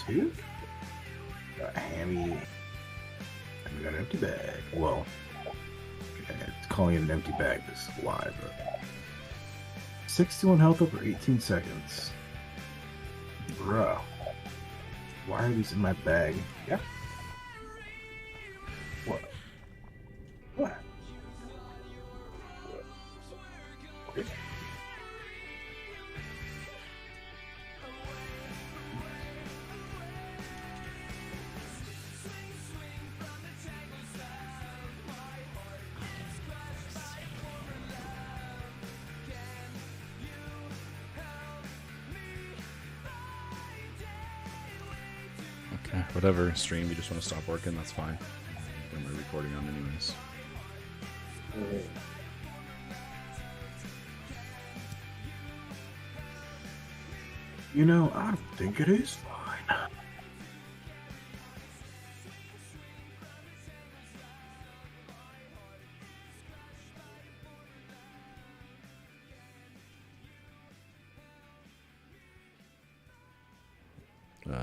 Two. Got a hammy. And we got an empty bag. Well, calling it an empty bag is a lie, but 61 health over 18 seconds. Bruh. Why are these in my bag? Yeah. What? What? Okay. Okay, whatever stream, you just want to stop working, that's fine. I'm recording on anyways. You know, I think it is fine.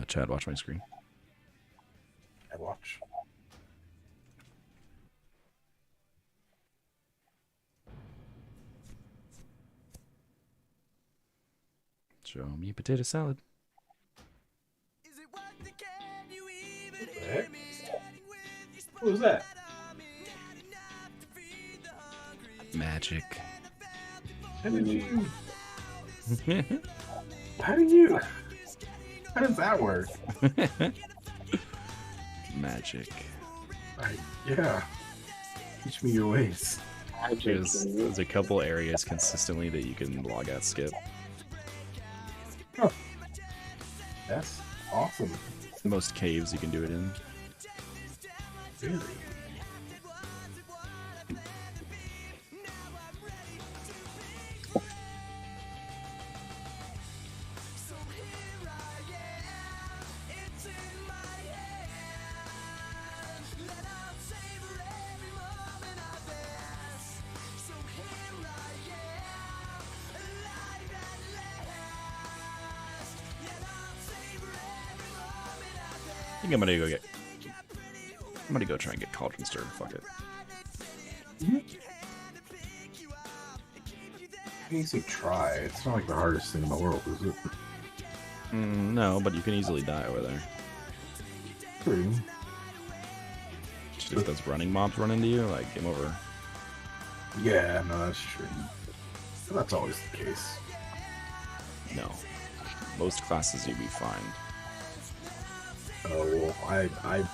Chad, watch my screen. I watch. Show me potato salad. What the heck? What was that? Magic. How did you? How did you? How does that work? Magic. Yeah. Teach me your ways. There's a couple areas consistently that you can log out skip. Oh. That's awesome. Most caves you can do it in. Really? I think I'm gonna go try and get Cauldron Stir. Fuck it. You say try. It's not like the hardest thing in the world, is it? No, but you can easily die over there. True. Just if those running mobs run into you, like, game over. Yeah, no, that's true. But that's always the case. No. Most classes you'd be fine. Oh, well, I've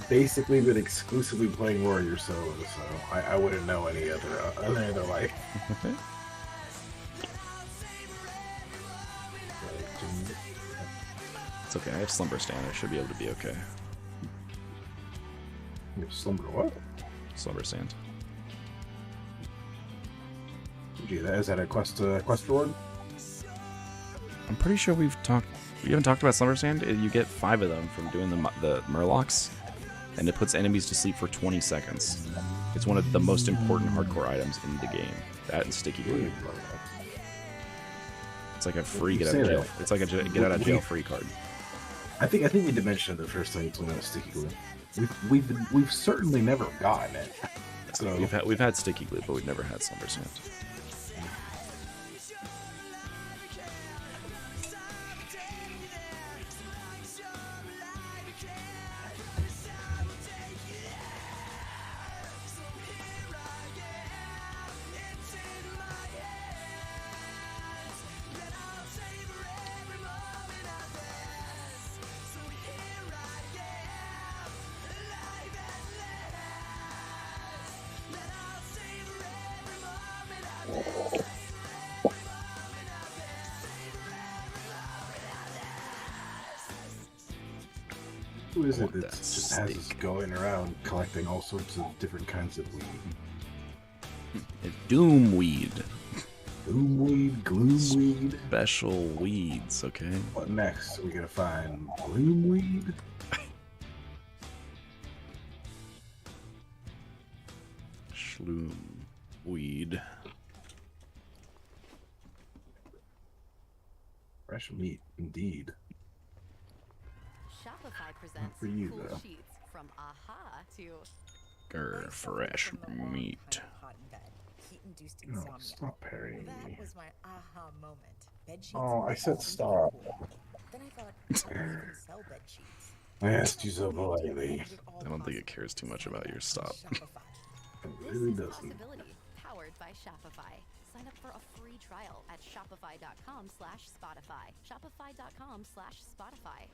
basically been exclusively playing Warrior Solo, so I wouldn't know any other like. It's okay, I have Slumber Stand. I should be able to be okay. Slumber what? Slumber Stand. Gee, is that a quest reward? I'm pretty sure we haven't talked about Slumber Stand. You get 5 of them from doing the Murlocs, and it puts enemies to sleep for 20 seconds. It's one of the most important hardcore items in the game. That and Sticky Glue. It's like a free get out of jail. It's like a get out of jail free card. I think we did mention it the first time you told me about Sticky Glue. We've certainly never gotten it. So We've had Sticky Glue, but we've never had Slumber Stand. who is it that just has us going around collecting all sorts of different kinds of weed? It's Doomweed. Doomweed, gloomweed. Special weeds, okay? What next? Are we gonna find gloomweed? Shloom weed. Fresh meat, indeed. Shopify presents for you, cool though. sheets from aha to Grr, fresh meat. Heat-induced No, insomnia. stop parrying That me. was my aha moment. Bed sheets Oh, I make said you stop. feel cool. Then I thought, how do you even sell bed sheets? I asked you so politely. I don't think it cares too much about your stop. Shopify. It This really is doesn't. Possibility, powered by Shopify. Sign up for a free trial at shopify.com/Spotify. Shopify.com/Spotify.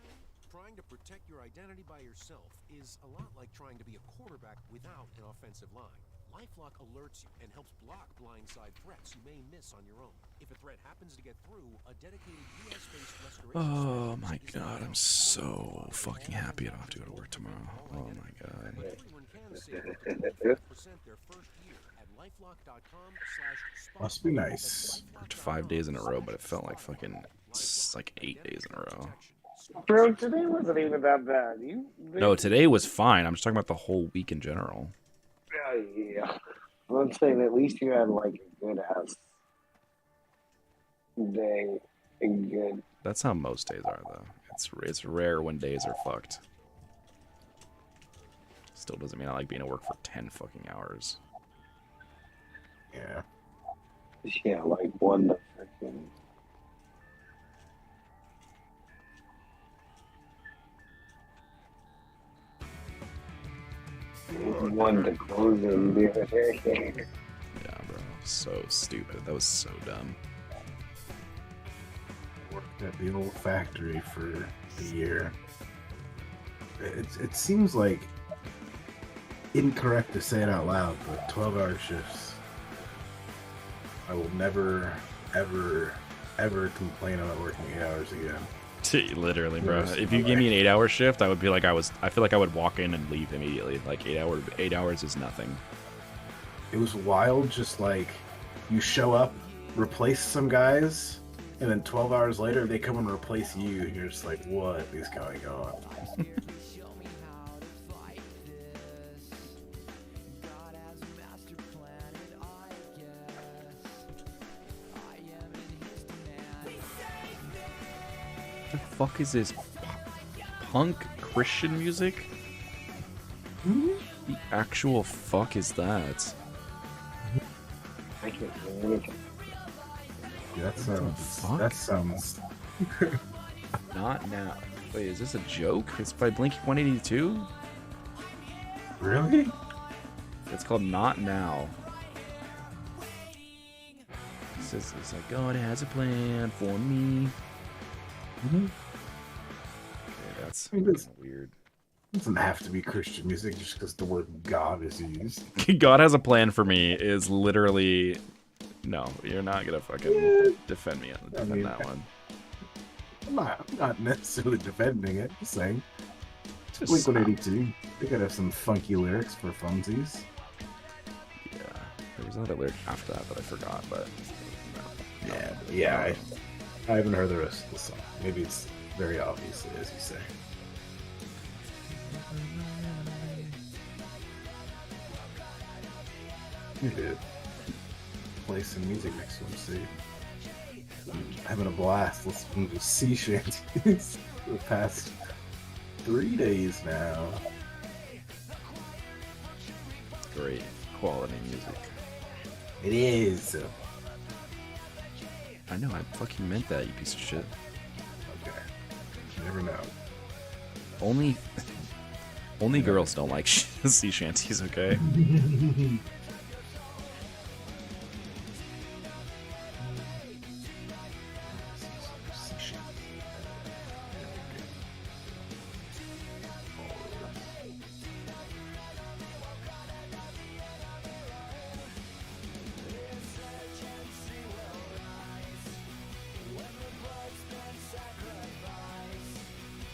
Trying to protect your identity by yourself is a lot like trying to be a quarterback without an offensive line. LifeLock alerts you and helps block blindside threats you may miss on your own. If a threat happens to get through, a dedicated US-based restoration Oh specialist my is god, I'm so fucking happy I don't have to go to work tomorrow. Oh my god. Everyone can save up to 25% their first year at lifelock.com/Spotify. Must be nice. Worked 5 days in a row, but it felt like fucking like 8 days in a row. Bro, today wasn't even that bad. No, today was fine. I'm just talking about the whole week in general. Yeah. I'm saying at least you had like a good ass day. A good. That's how most days are, though. It's rare when days are fucked. Still doesn't mean I like being at work for 10 fucking hours. Yeah. Yeah, like one to freaking. One to closing the other day. Yeah, bro. So stupid. That was so dumb. Worked at the old factory for a year. It seems like incorrect to say it out loud, but 12-hour shifts. I will never, ever, ever complain about working 8 hours again. Literally, bro. If you gave me an 8-hour shift, I would be like I feel like I would walk in and leave immediately. Like 8 hours is nothing. It was wild, just like you show up, replace some guys, and then 12 hours later they come and replace you, and you're just like, what is going on? The fuck is this? Punk Christian music? The actual fuck is that? I can't do anything. Yeah, that sounds. fuck? That sounds. Not now. Wait, is this a joke? It's by Blink 182? Really? It's called Not Now. It says it's like God has a plan for me. Okay, that's I mean, this- weird. It doesn't have to be Christian music just because the word God is used. God has a plan for me is literally no. You're not gonna fucking defend me on that one. I'm not necessarily defending it, just saying. Just Blink stop. 182. They gotta have some funky lyrics for funsies. Yeah, there was another lyric after that I forgot, but no. Yeah. I haven't heard the rest of the song. Maybe it's very obviously, as you say. You did. Play some music next one, see. I'm having a blast listening to sea shanties for the past 3 days now. Great quality music. It is. I know, I fucking meant that, you piece of shit. Okay. You never know. Only girls don't like sea shanties, okay?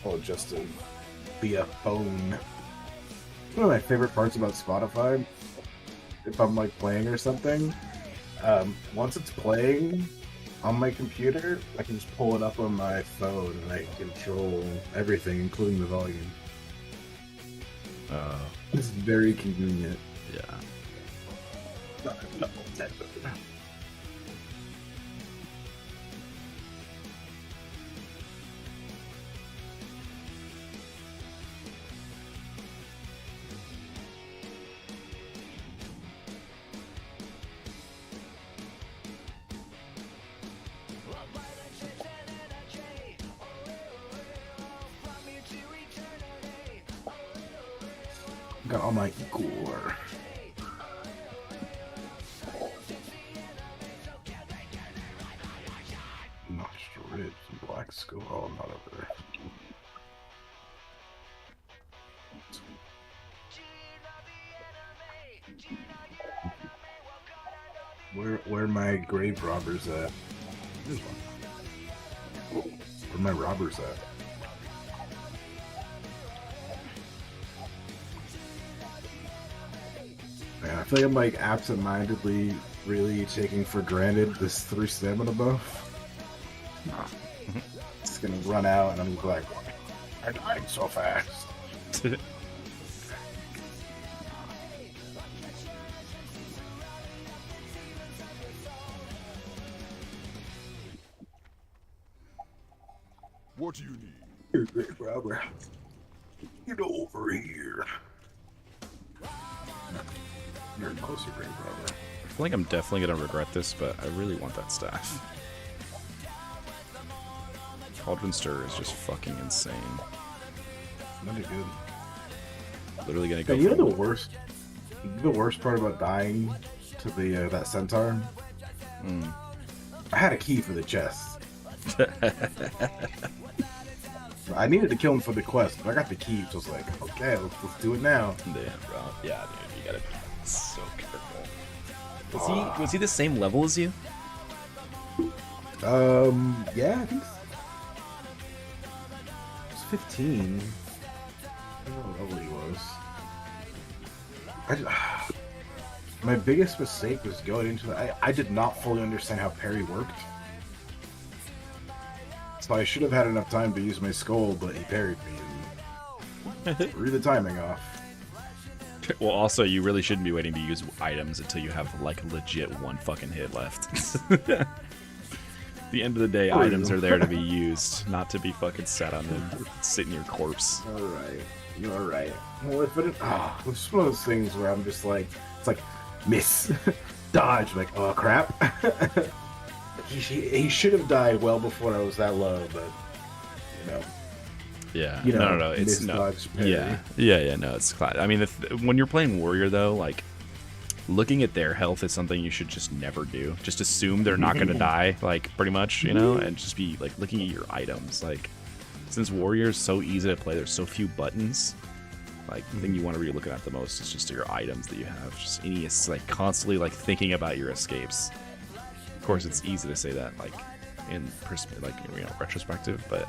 Oh, just to be a phone. One of my favorite parts about Spotify, if I'm like playing or something, once it's playing on my computer, I can just pull it up on my phone and I can control everything, including the volume. It's very convenient. Yeah. Got all my gore. Notched ribs and black skull. Oh, not over there. Where my grave robbers at? There's one. Where my robbers at? Man, I feel like I'm like absent-mindedly really taking for granted this 3 stamina buff. It's gonna run out and I'm like, I died so fast. What do you need? You're a great robber. Get over here. You're closer, great robber. I feel like I'm definitely gonna regret this, but I really want that staff. Cauldron Stir is just fucking insane. Not good. Literally gonna go. Hey, you know the worst part about dying to the that centaur? I had a key for the chest. I needed to kill him for the quest, but I got the key, so I was like, okay, let's do it now. Damn, bro. Yeah, dude, you gotta be so careful. Was he the same level as you? Yeah, I think so. He was 15. I don't know what he was. My biggest mistake was going into the. I did not fully understand how parry worked. So I should have had enough time to use my skull, but he parried me and threw the timing off. Well, also, you really shouldn't be waiting to use items until you have, like, legit one fucking hit left. At the end of the day, items are there to be used, not to be fucking sat on and sit in your corpse. Alright. You're alright. Well, if it, it's one of those things where I'm just like, it's like, miss, dodge, like, oh crap. He should have died well before I was that low, but, you know. Yeah, You know, no, it's no. misdodged parry. Yeah, no, it's class. I mean, when you're playing warrior though, like looking at their health is something you should just never do. Just assume they're not gonna die, like pretty much, you know, and just be like looking at your items. Like since warrior is so easy to play, there's so few buttons. Like the thing you want to be looking at the most is just your items that you have. Just any like constantly like thinking about your escapes. Of course, it's easy to say that like in like retrospective, but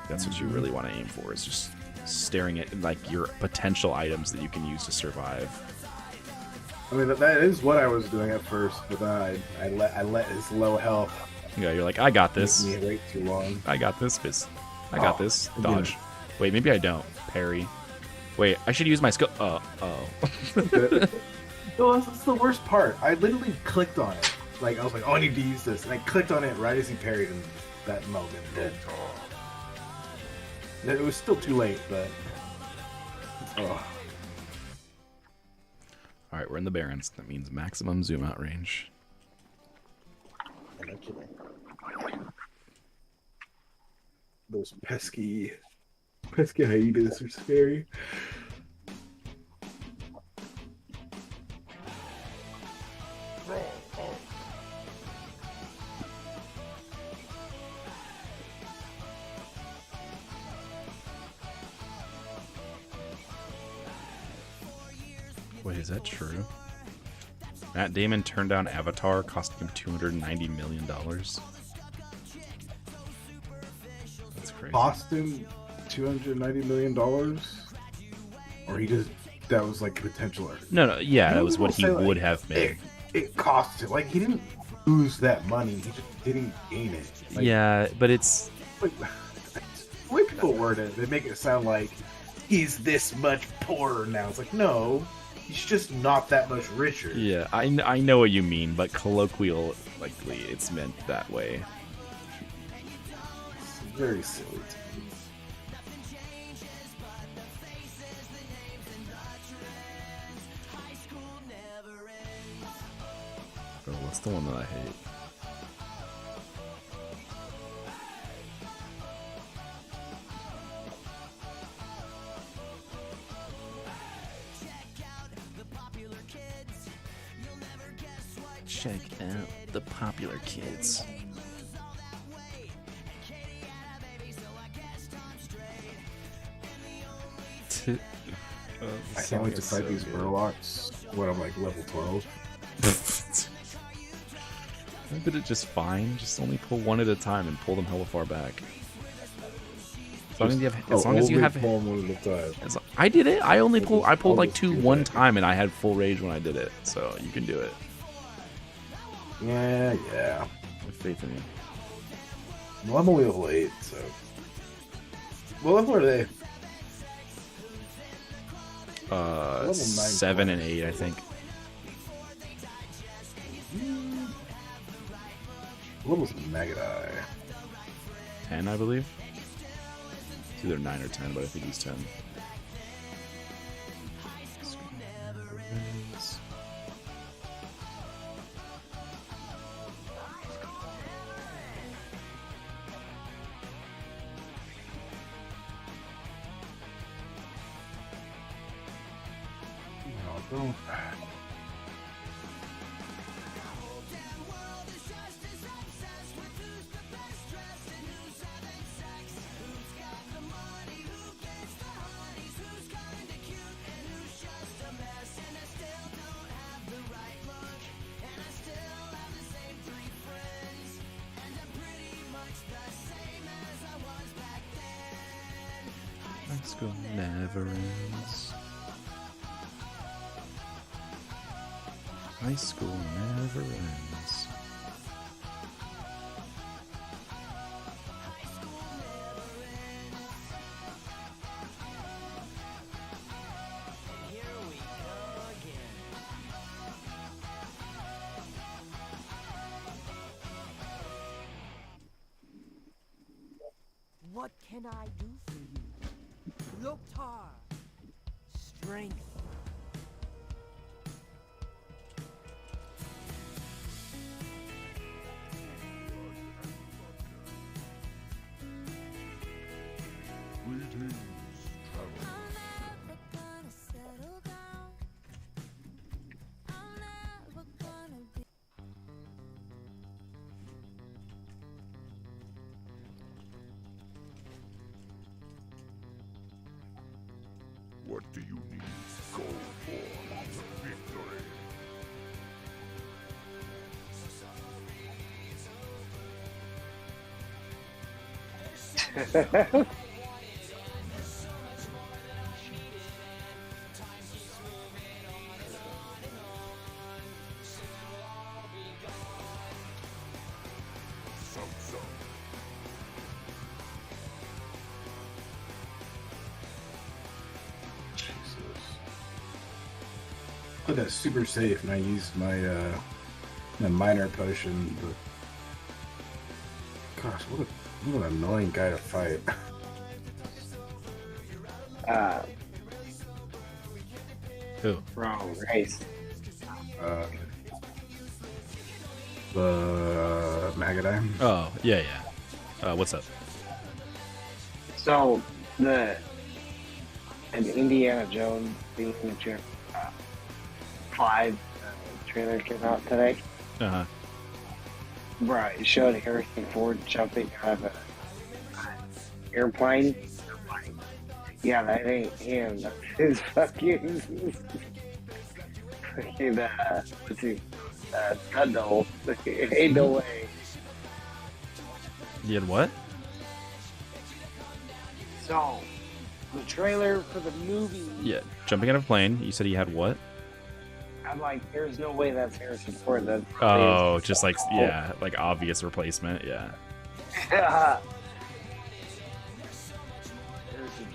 that's what you really want to aim for, is just staring at like your potential items that you can use to survive. I mean, that is what I was doing at first, but then I let his low health. Yeah, you're like, I got this. Make me wait too long. I got this, biz. I got this. again. Dodge. Wait, maybe I don't. Parry. Wait, I should use my skill. Oh. No, that's the worst part. I literally clicked on it. Like, I was like, oh, I need to use this. And I clicked on it right as he parried in that moment. It was still too late, but... Oh. Alright, we're in the Barrens. That means maximum zoom out range. I'm not kidding. Those pesky hyenas are scary. Wait, is that true? Matt Damon turned down Avatar, costing him $290 million. That's crazy. Cost him $290 million? Or he just... That was like potential... No, yeah, that was what he would have made. It cost him. Like, he didn't lose that money. He just didn't gain it. Like, Yeah, but it's... Like, the way people word it, they make it sound like he's this much poorer now. It's like, no, he's just not that much richer. Yeah, I know what you mean, but colloquially, it's meant that way. It's very silly to me. Oh, what's the one that I hate? the popular kids. I can't wait to fight these Murlocs when I'm like level 12. I did it just fine. Just only pull one at a time and pull them hella far back. As long as you have, pull one at a time. I did it. I pulled like just two do one that. time, and I had full rage when I did it. So you can do it. Yeah. I have faith in you. Well, I'm only level 8, so. What level are they? Level 9 7 and 8, I think. What was Magadai? 10, I believe. It's either 9 or 10, but I think he's 10. No. High school never ends. High school never ends. What can I do for you? Loktar. Strength. What do you need? Go for victory. I got super safe and I used my my minor potion, but gosh, what an annoying guy to fight. Who? Wrong race. The Magadai. Oh, yeah. What's up? So an Indiana Jones signature 5 trailer came out today. Uh-huh. Right, it showed Harrison Ford jumping out of an airplane. Yeah, that ain't him. That's his fucking what's he? Stunt double. Ain't no way. You had what? So, the trailer for the movie, Yeah, jumping out of a plane. You said he had what? I'm like, there's no way that's Harrison Ford. That's Oh, just like, yeah, like obvious replacement, yeah. Harrison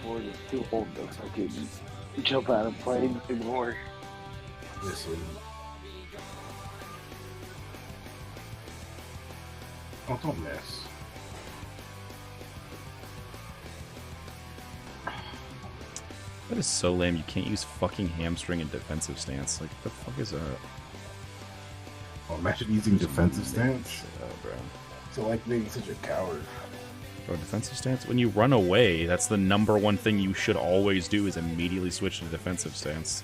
Ford is too old to fucking jump out of planes anymore. Listen. Oh, don't miss. That is so lame. You can't use fucking hamstring and defensive stance. Like, what the fuck is that? Oh, imagine using defensive stance. Bro. So like being such a coward. Bro, defensive stance? When you run away, that's the number one thing you should always do is immediately switch to defensive stance.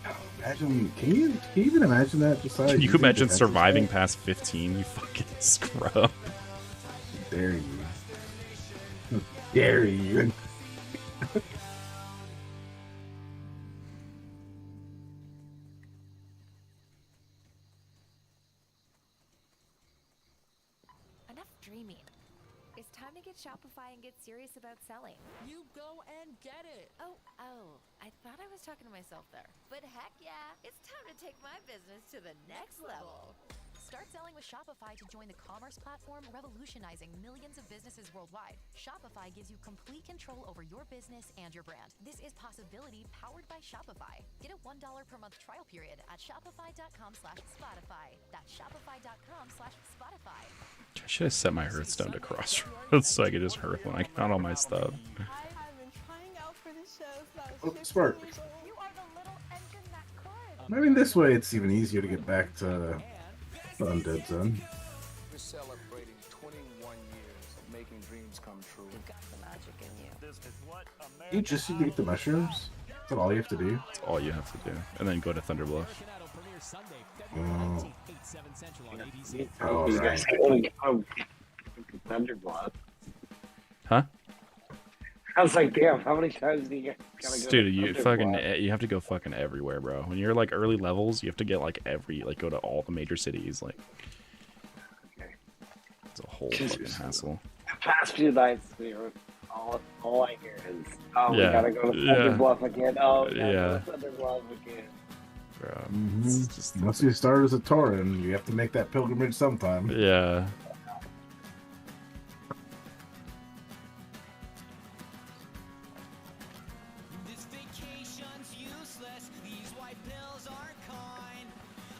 Oh Imagine, can you even imagine that? Besides, Can you using imagine defensive surviving stats? past 15? You fucking scrub. Dare you? Dare you? Enough dreaming. It's time to get Shopify and get serious about selling. You go and get it. Oh, I thought I was talking to myself there. But heck yeah, it's time to take my business to the next level. Start selling with Shopify to join the commerce platform revolutionizing millions of businesses worldwide. Shopify gives you complete control over your business and your brand. This is possibility powered by Shopify. Get a $1 per month trial period at shopify.com/Spotify. That's shopify.com/Spotify. I should have set my Hearthstone to Crossroads so I could just Hearth when I got all my stuff. I have been trying out for this show since I Oh, was Spark. You are the little engine that could. I mean, this way it's even easier to get back to the Undead Zone. We're celebrating 21 years of making dreams come true. You've got the magic in you. You just need to get the mushrooms. Is that all you have to do? That's all you have to do. And then go to Thunderbluff. Oh, You right. guys can only go Thunderblood. Huh? I was like, damn, how many times do you gotta go? Dude, to you Thunderblood? you have to go fucking everywhere, bro. When you're like early levels, you have to get like go to all the major cities. Like, Okay. it's a whole fucking hassle. The past few nights, all I hear is, oh, we Yeah, gotta go to yeah. Thunderbluff again. Oh, we gotta Yeah. go to Thunderbluff again. Bro, Mhm. it's just Once you start as a Tauren, you have to make that pilgrimage sometime. yeah. This vacation's useless. These white pills are kind.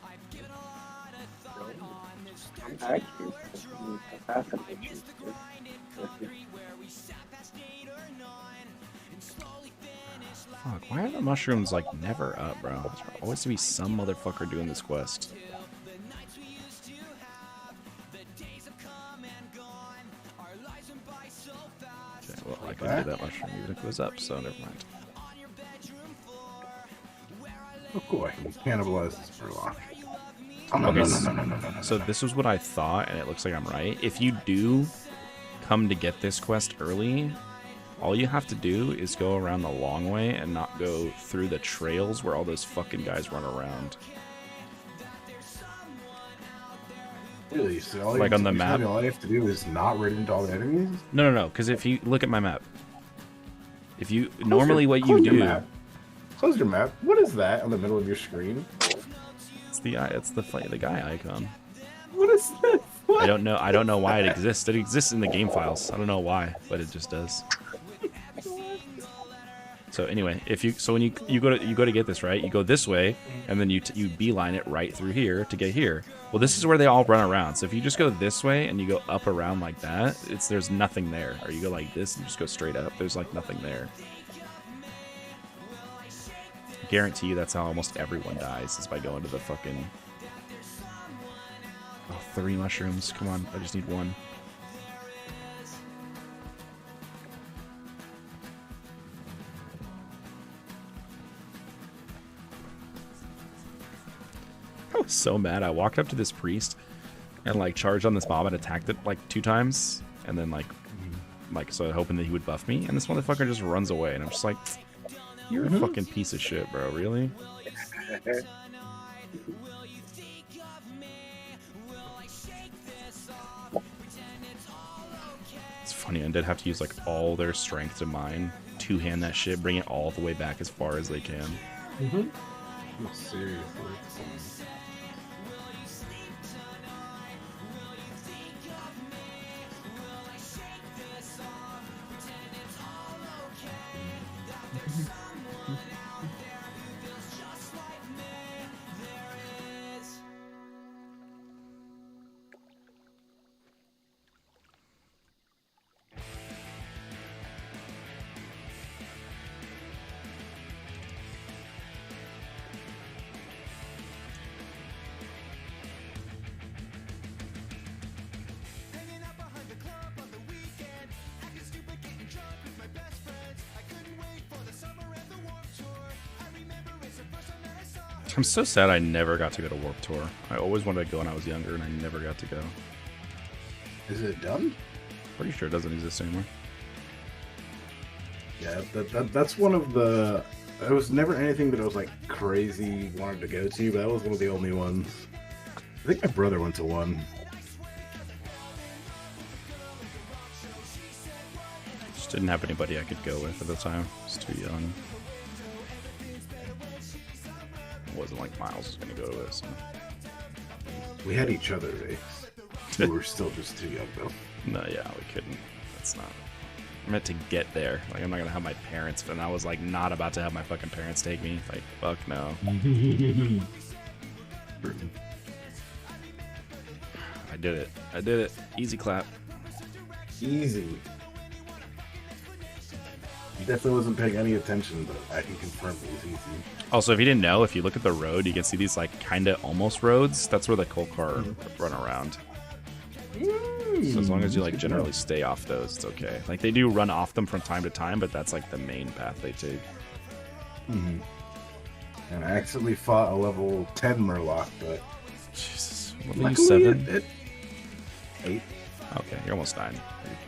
I've given a lot of thought on this I'm 13-hour actually drive. fascinated. I miss the grind in concrete where we sat past 8 or 9 and slowly finished life. Fuck, why are the mushrooms like never up, bro? There's always to be some motherfucker doing this quest. The nights we used to have, the days have come and gone. Our lives went by so fast. Okay, well, I can do that mushroom even if it goes up, so never mind. On your bedroom floor, where I lay Oh, cool. I can cannibalize this Murloc. Oh, no, Okay, no, no, no, no, no, no, no. So this was what I thought, and it looks like I'm right. If you do come to get this quest early, all you have to do is go around the long way and not go through the trails where all those fucking guys run around. Really? So all Like you, on the you map? All you have to do is not run into all the enemies? No, because if you look at my map, if you normally what you Close your do, map. Close your map. What is that on the middle of your screen? it's the guy icon. What is that? What? I don't know why it exists. It exists in the game files. I don't know why, but it just does. So anyway, when you go to get this, right, you go this way, and then you beeline it right through here to get here. Well, this is where they all run around. So if you just go this way and you go up around like that, there's nothing there. Or you go like this and just go straight up. There's like nothing there. Guarantee you that's how almost everyone dies, is by going to the fucking... Oh, 3 mushrooms. Come on, I just need 1. I was so mad. I walked up to this priest and like charged on this mob and attacked it like 2 times, and then like so hoping that he would buff me, and this motherfucker just runs away, and I'm just like, you're a fucking piece of shit, bro. Really? It's funny. Undead have to use like all their strength to mine, 2-hand that shit, bring it all the way back as far as they can. Seriously. I'm so sad I never got to go to Warp Tour. I always wanted to go when I was younger, and I never got to go. Is it done? Pretty sure it doesn't exist anymore. Yeah, that's one of the... It was never anything that I was like crazy wanted to go to, but that was one of the only ones. I think my brother went to one. Just didn't have anybody I could go with at the time. I was too young. It wasn't like Miles was going to go to it, so. We had each other, Ace. We were still just too young, though. No, yeah, we couldn't. That's not... I meant to get there. Like, I'm not going to have my parents... And I was, like, not about to have my fucking parents take me. Like, fuck no. I did it. I did it. Easy clap. Easy. Definitely wasn't paying any attention, but I can confirm it was easy. Also, if you didn't know, if you look at the road, you can see these, like, kind of almost roads. That's where the coal car run around. So as long as you, like, generally stay off those, it's okay. Like, they do run off them from time to time, but that's, like, the main path they take. Mm-hmm. And I accidentally fought a level 10 Murloc, but... Jesus. What were you, 7? 8. Okay, you're almost 9.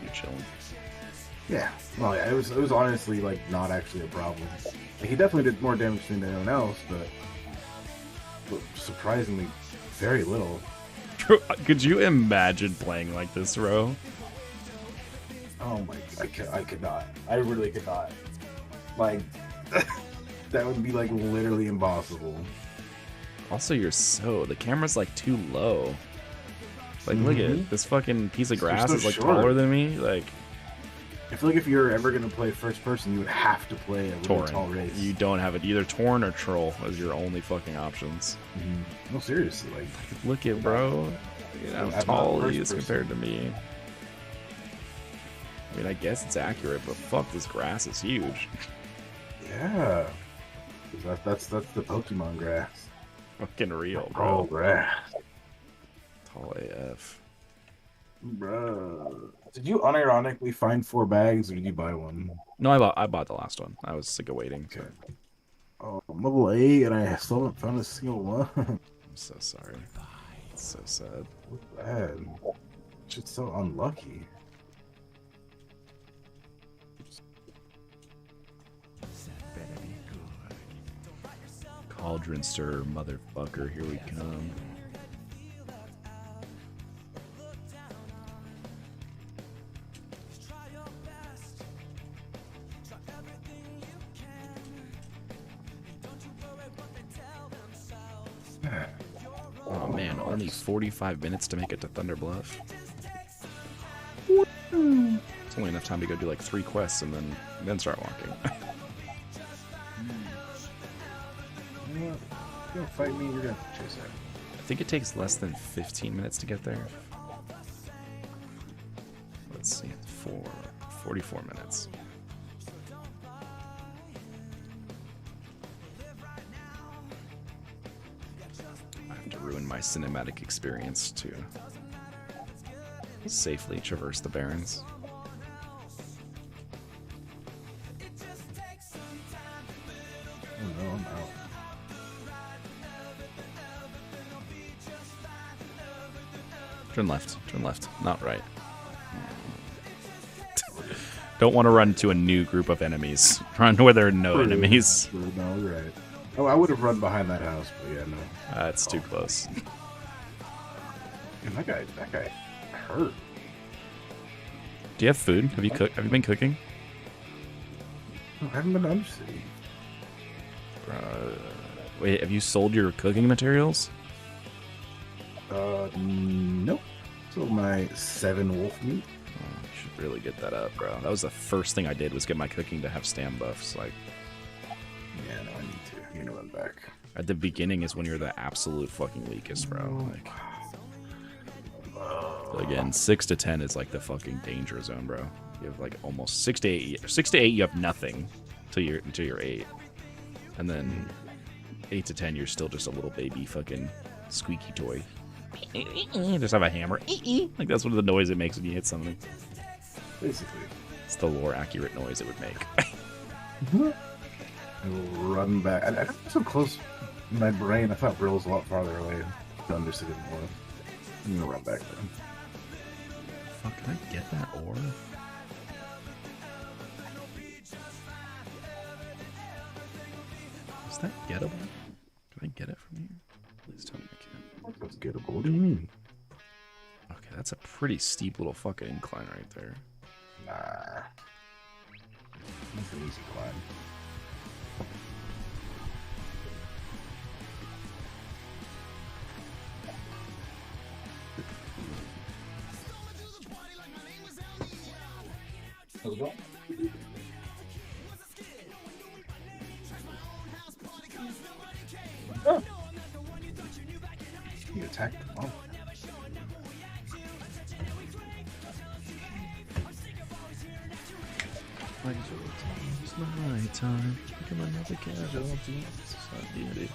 You're chilling. Yeah. Well, yeah, it was honestly, like, not actually a problem. Like, he definitely did more damage than anyone else, but surprisingly, very little. Could you imagine playing like this, Ro? Oh my, I could not. I really could not. Like, that would be, like, literally impossible. Also, the camera's, like, too low. Like, look at this fucking piece of grass is, like, taller than me. Like, I feel like if you're ever going to play first person, you would have to play a really tall race. You don't have it. Either Torn or Troll as your only fucking options. No, seriously. Like, look at, bro. Look at how tall he is compared to me. I mean, I guess it's accurate, but fuck, this grass is huge. Yeah. That's the Pokemon grass. Fucking real, bro. Oh, grass. Tall AF. Bro. Did you unironically find 4 bags, or did you buy one? No, I bought the last one. I was sick of waiting. Okay. Oh, I'm level 8, and I still haven't found a single one. I'm so sorry. It's so sad. Bad. Just so unlucky. Cauldron stir, motherfucker. Here we come. Oh man, only 45 minutes to make it to Thunder Bluff. It's only enough time to go do like 3 quests and then start walking. You're gonna fight me, you're gonna chase that. I think it takes less than 15 minutes to get there. Let's see, 44 minutes. I have to ruin my cinematic experience to safely traverse the Barrens. Oh no, I'm out. Turn left, not right. Don't want to run to a new group of enemies. Run where there are no enemies. No, right. Oh, I would have run behind that house, but yeah, no. It's too close. Man, that guy hurt. Do you have food? Have you been cooking? I haven't been to Undercity. Wait, have you sold your cooking materials? Nope. So my 7 wolf meat. Oh, you should really get that up, bro. That was the first thing I did was get my cooking to have stam buffs. Like, yeah, no, I need to. You know I'm back. At the beginning is when you're the absolute fucking weakest, bro. Like, again, 6 to 10 is like the fucking danger zone, bro. You have like almost 6 to 8. 6 to 8, you have nothing until you're 8, and then 8 to 10, you're still just a little baby fucking squeaky toy. Just have a hammer. Like, that's what the noise it makes when you hit something. Basically. It's the lore accurate noise it would make. I will run back. I'm so close In my brain, I thought Brill was a lot farther away. Thunder City more. I'm gonna run back then. Fuck, can I get that ore? Is that gettable? Can I get it from here? Please tell me I can. That's gettable. What do you mean? Okay, that's a pretty steep little fucking incline right there. Nah. That's an easy climb. How's it going? Oh. You attacked them all. It's my time. Become another casualty. Society.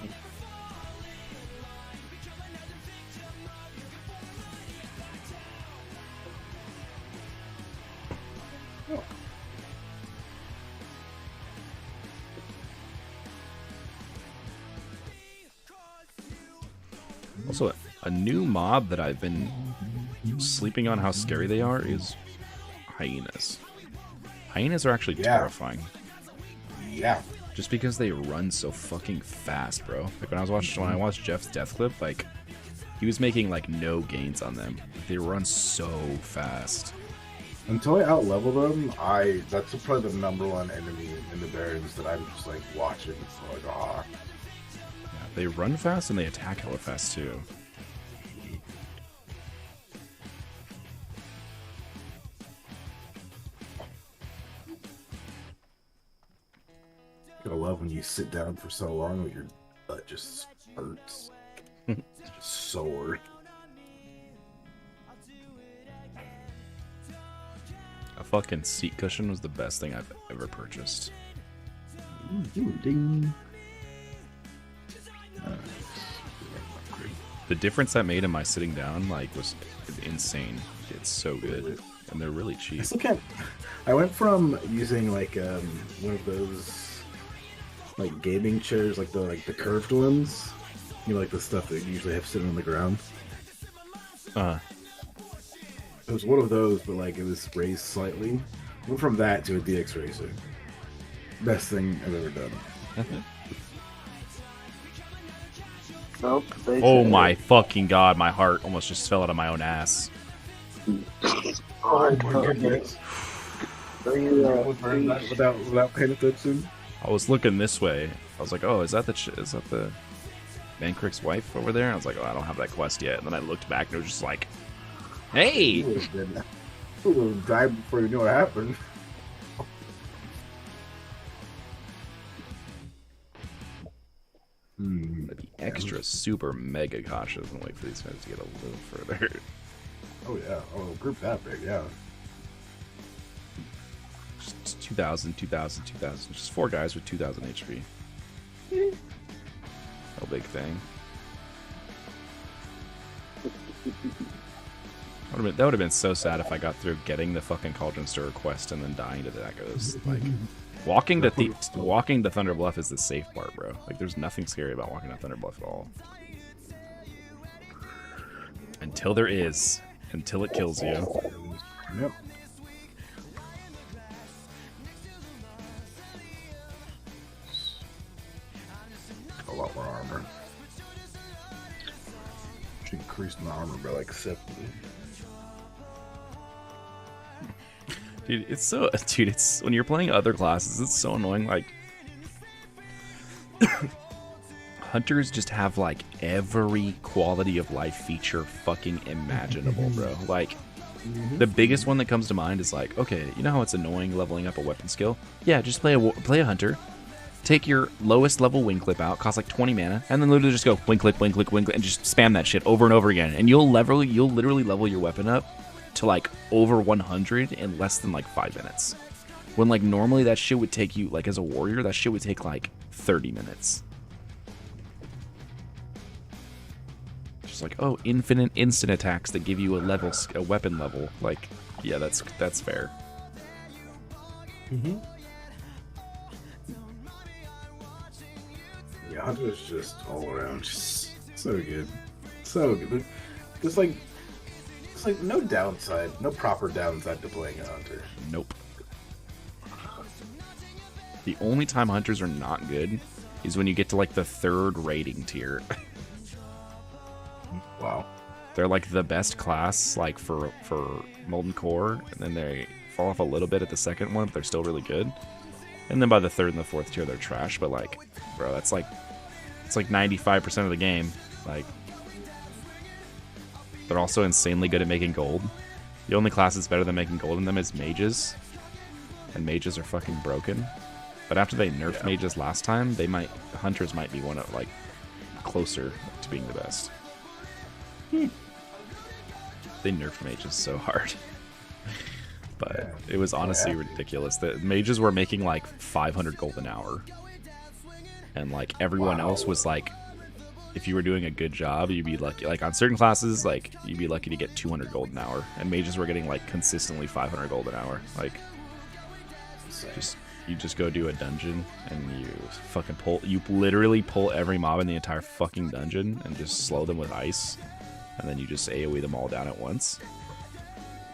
Also, a new mob that I've been sleeping on how scary they are is hyenas. Hyenas are actually terrifying. Yeah. Just because they run so fucking fast, bro. Like when I watched Jeff's death clip, like he was making like no gains on them. They run so fast. Until I outlevel them, that's probably the #1 enemy in the Barrens that I'm just like watching. So like, ah. Yeah, they run fast and they attack hella fast too. I love when you sit down for so long that your butt just hurts. It's just sore. A fucking seat cushion was the best thing I've ever purchased. Ding. The difference that made in my sitting down like was insane. It's so good, and they're really cheap. I still can't. I went from using like one of those like gaming chairs, like the curved ones. You know, like the stuff that you usually have sitting on the ground. It was one of those, but like it was raised slightly. Went from that to a DX Racer. Best thing I've ever done. Nope, Oh my fucking god, my heart almost just fell out of my own ass. Oh my goodness. Without paying attention. I was looking this way. I was like, "Oh, is that the Mancrick's wife over there?" And I was like, "Oh, I don't have that quest yet." And then I looked back and it was just like, "Hey!" You would have died before you knew what happened. I'd be extra super mega cautious and wait for these guys to get a little further. Oh yeah. Oh, group that big, yeah. Just 2,000, 2,000, 2,000. Just 4 guys with 2,000 HP. No big thing. That would have been so sad if I got through getting the fucking Cauldron Stirrer quest and then dying to that. Like, walking to Thunder Bluff is the safe part, bro. Like, there's nothing scary about walking to Thunder Bluff at all. Until there is. Until it kills you. Yep. A lot more armor. She increased my armor by like 70. Dude, it's when you're playing other classes, it's so annoying. Like, hunters just have like every quality of life feature fucking imaginable, bro. Like, the biggest one that comes to mind is like, okay, you know how it's annoying leveling up a weapon skill? Yeah, just play a hunter. Take your lowest level wing clip out, cost like 20 mana, and then literally just go wing clip, wing clip, wing clip, and just spam that shit over and over again. And you'll literally level your weapon up to like over 100 in less than like 5 minutes. When like normally that shit would take you, like as a warrior, that shit would take like 30 minutes. Just like, oh, infinite instant attacks that give you a weapon level. Like, yeah, that's fair. Yeah, Hunter's just all around just so good. So good. There's like no downside, no proper downside to playing a Hunter. Nope. The only time Hunters are not good is when you get to like the 3rd rating tier. Wow. They're like the best class, like for Molten Core, and then they fall off a little bit at the 2nd one, but they're still really good. And then by the 3rd and the 4th tier, they're trash. But like, bro, it's like 95% of the game. Like, they're also insanely good at making gold. The only class that's better than making gold in them is mages, and mages are fucking broken. But after they nerfed mages last time, Hunters might be one of like closer to being the best. They nerfed mages so hard. But it was honestly ridiculous. The mages were making like 500 gold an hour. And like everyone else was like, if you were doing a good job, you'd be lucky. Like on certain classes, like you'd be lucky to get 200 gold an hour. And mages were getting like consistently 500 gold an hour. Like, you just go do a dungeon and you literally pull every mob in the entire fucking dungeon and just slow them with ice. And then you just AoE them all down at once.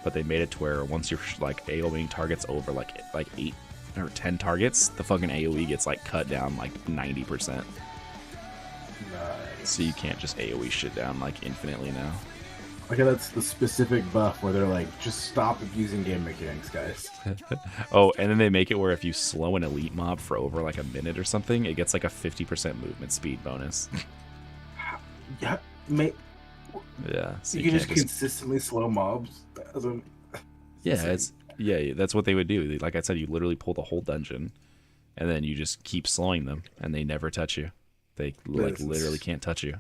But they made it to where once you're like AoEing targets over like 8 or 10 targets, the fucking AoE gets like cut down like 90%. Nice. So you can't just AoE shit down like infinitely now. Okay, that's the specific buff where they're like, just stop abusing game mechanics, guys. Oh, and then they make it where if you slow an elite mob for over like a minute or something, it gets like a 50% movement speed bonus. Yeah, yeah. So you can just consistently slow mobs. Yeah, that's what they would do. Like I said, you literally pull the whole dungeon, and then you just keep slowing them, and they never touch you. They like literally can't touch you.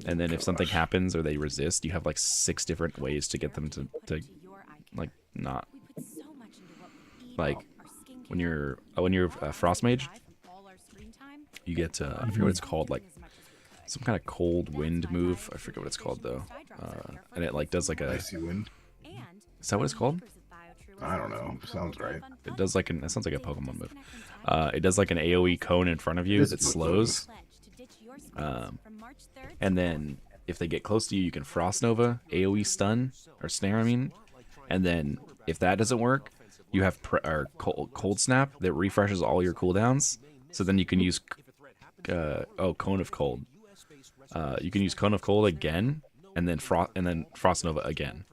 And then if something happens or they resist, you have like 6 different ways to get them to like not like when you're a frost mage, you get I forget what it's called, like some kind of cold wind move. I forget what it's called though, and it like does like a icy wind. Is that what it's called? I don't know. Sounds right. It does like that sounds like a Pokemon move. It does like an AoE cone in front of you that slows. And then if they get close to you, you can Frost Nova, AoE stun, or snare, I mean. And then if that doesn't work, you have Cold Snap that refreshes all your cooldowns. So then you can use Cone of Cold. You can use Cone of Cold again, and then Frost Nova again.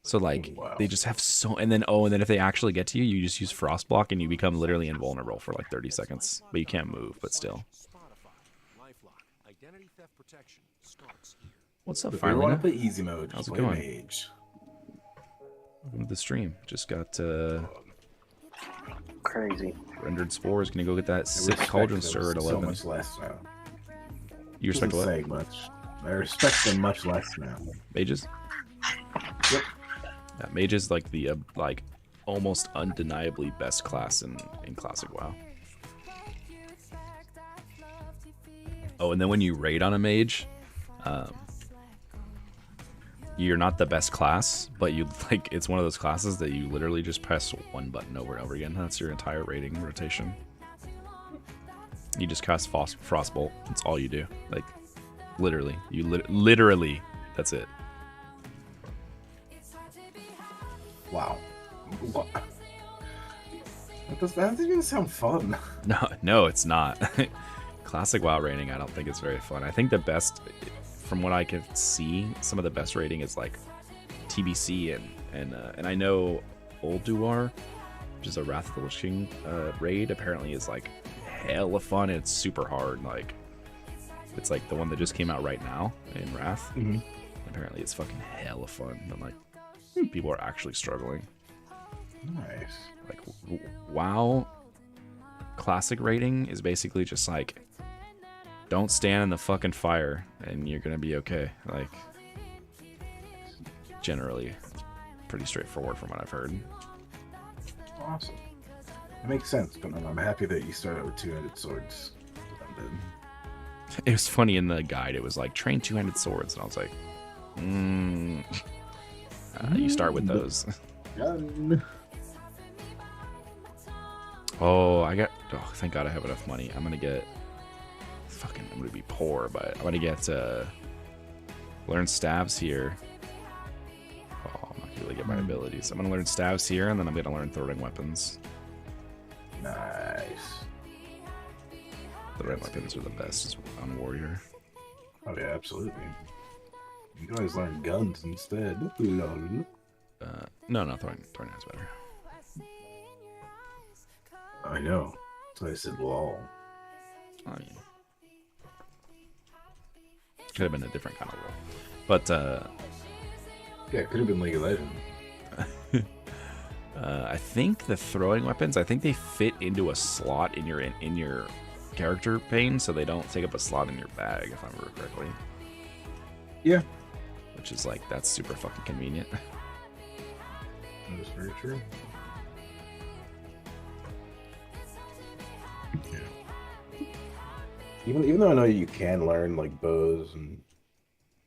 So like they just have so, and then if they actually get to you, you just use Frost Block and you become literally invulnerable for like 30 seconds. But you can't move, but still. What's up, if you want to play easy mode, how's it play going? Mage. Welcome to the stream. Just got crazy. Rendered Spores. Gonna go get that sick Cauldron Stir at 11. So much less now. You respect what? Say much. I respect them much less now. Mages? Yep. Yeah, Mage is like the like almost undeniably best class in Classic WoW. Oh, and then when you raid on a Mage, you're not the best class, but you like it's one of those classes that you literally just press one button over and over again. That's your entire raiding rotation. You just cast Frostbolt. That's all you do. Like literally, literally, that's it. Wow. That doesn't even sound fun. No, it's not. Classic WoW raiding, I don't think it's very fun. I think the best, from what I can see, some of the best raiding is like TBC and I know Ulduar, which is a Wrath of the Lich King raid, apparently is like hella fun. And it's super hard. Like it's like the one that just came out right now in Wrath. Mm-hmm. Apparently it's fucking hella fun. And like people are actually struggling. Nice. Like WoW classic rating is basically just like don't stand in the fucking fire and you're gonna be okay. Like generally pretty straightforward from what I've heard. Awesome. It makes sense, but I'm happy that you started with 2-handed swords. It was funny in the guide, it was like train 2-handed swords, and I was like, you start with those. Gun. Oh, thank God I have enough money. I'm gonna get, I'm gonna be poor, but I'm gonna get, learn stabs here. Oh, I'm not gonna really get my abilities. I'm gonna learn stabs here, and then I'm gonna learn throwing weapons. Nice. Throwing weapons are the best on warrior. Oh yeah, absolutely. You can always learn guns instead. No, throwing is better. I know. That's why I said lol. I mean, could have been a different kind of role, but yeah, it could have been League of Legends. I think the throwing weapons, I think they fit into a slot in your character pane, so they don't take up a slot in your bag, if I remember correctly. Yeah, which is like, that's super fucking convenient. That is very true. Yeah. Even though I know you can learn like bows and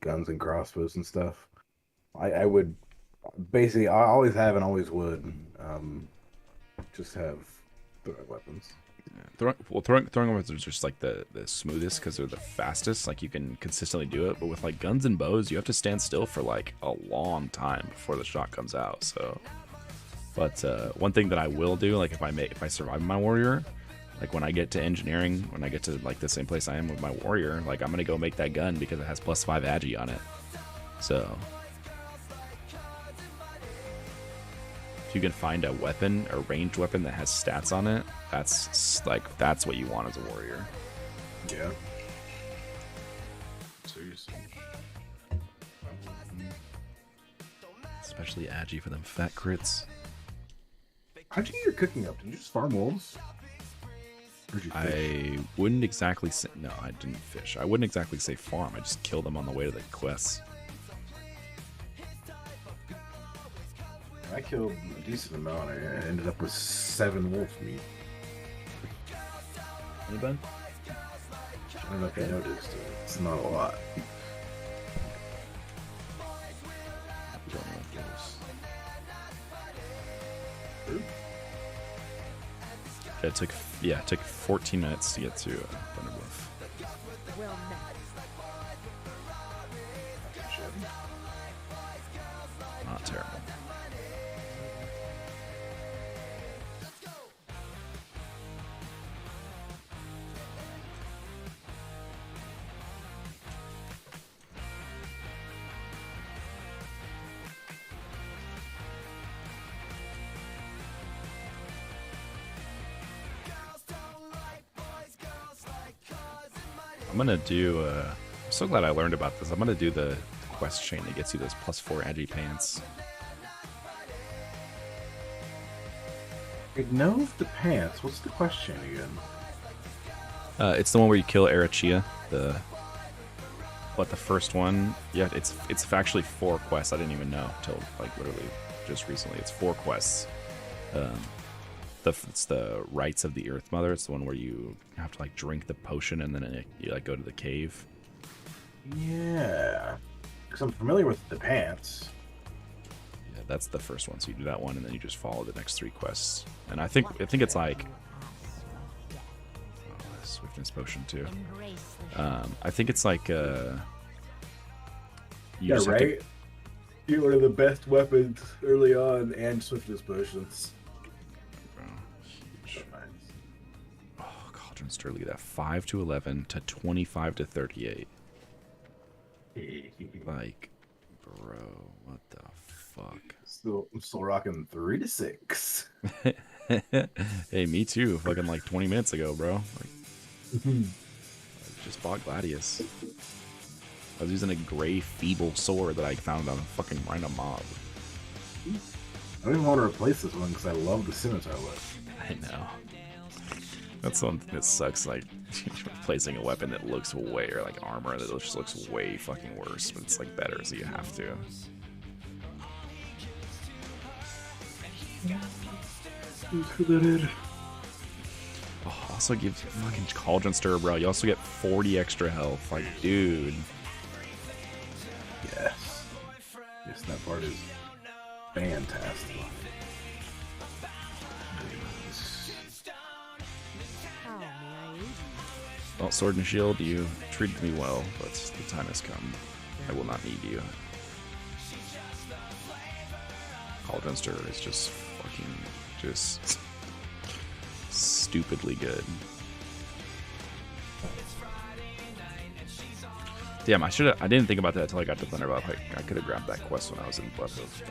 guns and crossbows and stuff, I would basically, I always have and always would just have throwing weapons. Yeah. Throwing weapons are just like the smoothest because they're the fastest. Like, you can consistently do it, but with like guns and bows, you have to stand still for like a long time before the shot comes out. So, but one thing that I will do, like if I survive my warrior, like when I get to engineering, when I get to like the same place I am with my warrior, like I'm gonna go make that gun because it has +5 agi on it. So if you can find a weapon, a ranged weapon that has stats on it, that's what you want as a warrior. Yeah. Seriously. Especially agi for them fat crits. How'd you get your cooking up? Did you just farm wolves? Or did you fish? I wouldn't exactly say, no, I didn't fish. I wouldn't exactly say farm. I just killed them on the way to the quests. I killed a decent amount. I ended up with 7 wolf meat. Anybody? I don't know if you noticed. It's not a lot. Don't know what it is. It took 14 minutes to get to Thunderbluff. Not terrible. I'm gonna do, I'm so glad I learned about this. I'm gonna do the quest chain that gets you those +4 agi pants. Ignore the pants. What's the question again? It's the one where you kill Arachia. The first one? Yeah, it's actually 4 quests. I didn't even know till like literally just recently. It's 4 quests. It's the Rites of the Earth Mother. It's the one where you have to like drink the potion and then you like go to the cave. Yeah, because I'm familiar with the pants. Yeah, that's the first one. So you do that one and then you just follow the next 3 quests. And I think it's like Swiftness potion too. I think it's like you just have to... You're one of the best weapons early on, and Swiftness potions. Huge. Oh, Cauldron Stir, look at that. 5 to 11 to 25 to 38. Like, bro, what the fuck? I'm still rocking 3 to 6. Hey, me too. Fucking like 20 minutes ago, bro. Like, I just bought Gladius. I was using a gray feeble sword that I found on a fucking random mob. I don't even want to replace this one because I love the scimitar look. I know. That's something that sucks, like replacing a weapon that looks way, or like armor that just looks way fucking worse, but it's like better, so you have to. Oh, also gives you fucking Cauldron Stir, bro. You also get 40 extra health. Like, dude. Yes. Yes, that part is fantastic. Well, Sword and Shield, you treated me well, but the time has come. I will not need you. Cauldron Stir is just fucking just stupidly good. Damn, I didn't think about that until I got to Thunderbuff. I could have grabbed that quest when I was in Bloodhoof,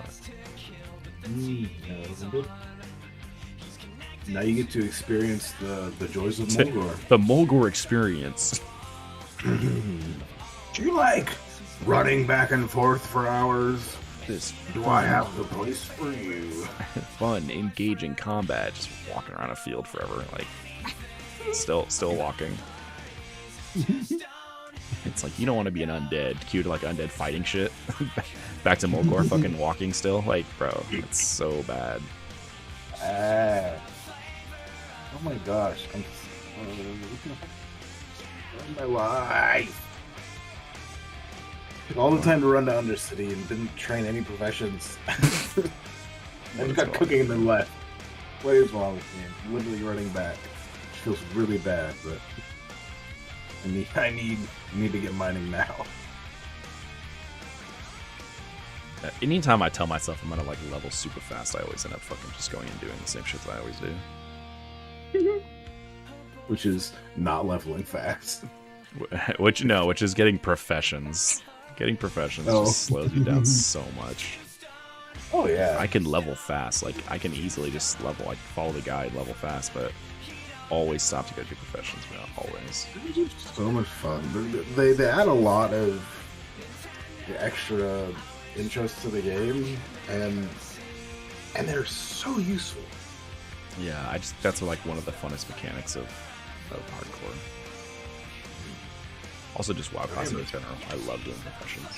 but Now you get to experience the joys of Mulgore. the Mulgore experience. Do you like running back and forth for hours? Do I have the place for you? Fun, engaging combat, just walking around a field forever, like still walking. It's like you don't want to be an undead. Cue to like undead fighting shit. Back to Mulgore, fucking walking still. Like, bro, it's so bad. Oh my gosh, I'm my life. All the time to run to Undercity and didn't train any professions. I just got cooking and then left. What is wrong with me? I'm literally running back. It feels really bad, but I need to get mining now. Anytime I tell myself I'm gonna like level super fast, I always end up fucking just going and doing the same shit that I always do. Which is not leveling fast. Which is getting professions. Getting professions just slows you down so much. Oh yeah. I can level fast. Like I can easily just level. I follow the guide, level fast, but always stop to go do professions. Man, always. So much fun. They add a lot of extra interest to the game, and they're so useful. Yeah, that's like one of the funnest mechanics of hardcore. Also, just WoW classes in general. I love doing professions.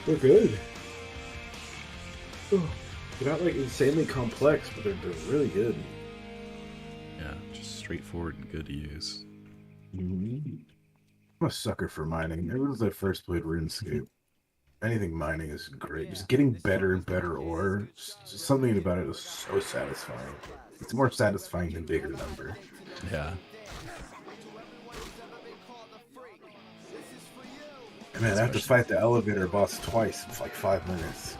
They're good. They're not like insanely complex, but they're really good. Yeah, just straightforward and good to use. I'm a sucker for mining. Ever since I first played RuneScape, anything mining is great. Just getting better and better ore, just something about it is so satisfying. It's more satisfying than bigger number. Yeah. Man, I have to fight the elevator boss twice. It's like 5 minutes.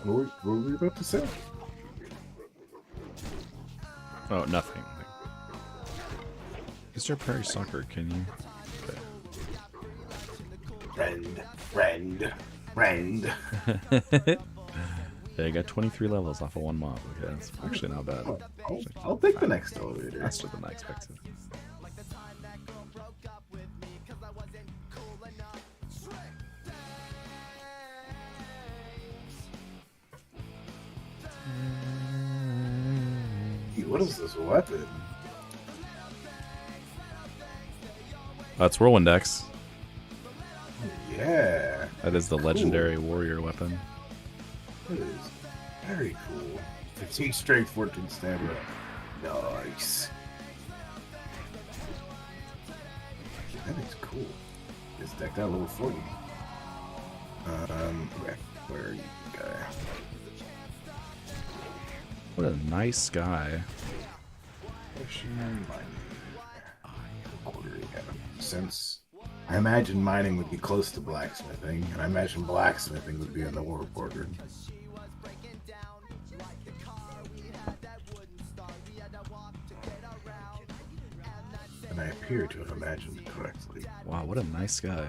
What were we about to say? Oh, nothing. Is there Prairie Soccer? Can you? Okay. Rend. Yeah, I got 23 levels off of one mob. Okay, that's actually not bad. I'll take the next elevator. Faster than I expected. What is this weapon? That's Whirlwindex. Yeah. That is the legendary warrior weapon. That is very cool. 15 strength, 14 stamina. Nice. That is cool. It's decked out level 40. Okay. Where are you, guy? What a nice guy. Since I imagine mining would be close to blacksmithing, and I imagine blacksmithing would be on the war border. And I appear to have imagined it correctly. Wow, what a nice guy.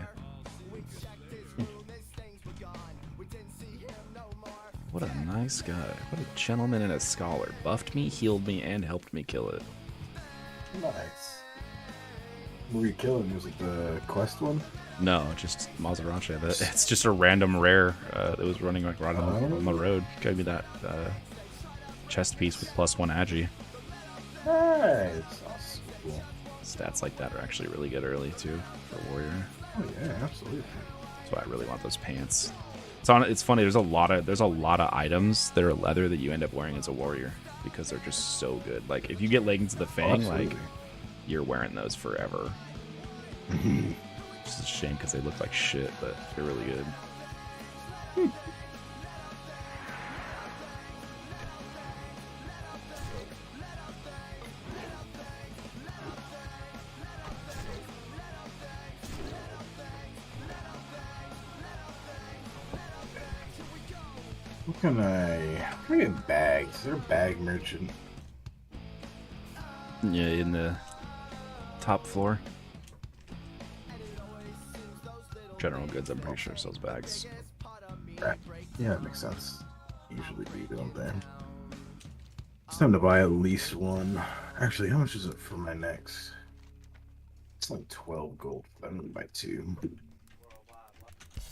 What a nice guy. What a gentleman and a scholar. Buffed me, healed me, and helped me kill it. Nice. What were you killing? Was it the quest one? No, just Maserati. It's just a random rare that was running like right on the road. Gave me that chest piece with +1 agi. Nice. Awesome. Cool. Stats like that are actually really good early too for warrior. Oh yeah, absolutely. That's why I really want those pants. It's funny. There's a lot of items that are leather that you end up wearing as a warrior because they're just so good. Like if you get leggings of the Fang, like you're wearing those forever. It's a shame because they look like shit, but they're really good. What can I get bags? Is there a bag merchant? Yeah, in the top floor. General goods, I'm pretty sure sells bags. Right. Yeah, that makes sense. Usually be down there. It's time to buy at least one. Actually, how much is it for my next? It's like 12 gold. I'm gonna buy two.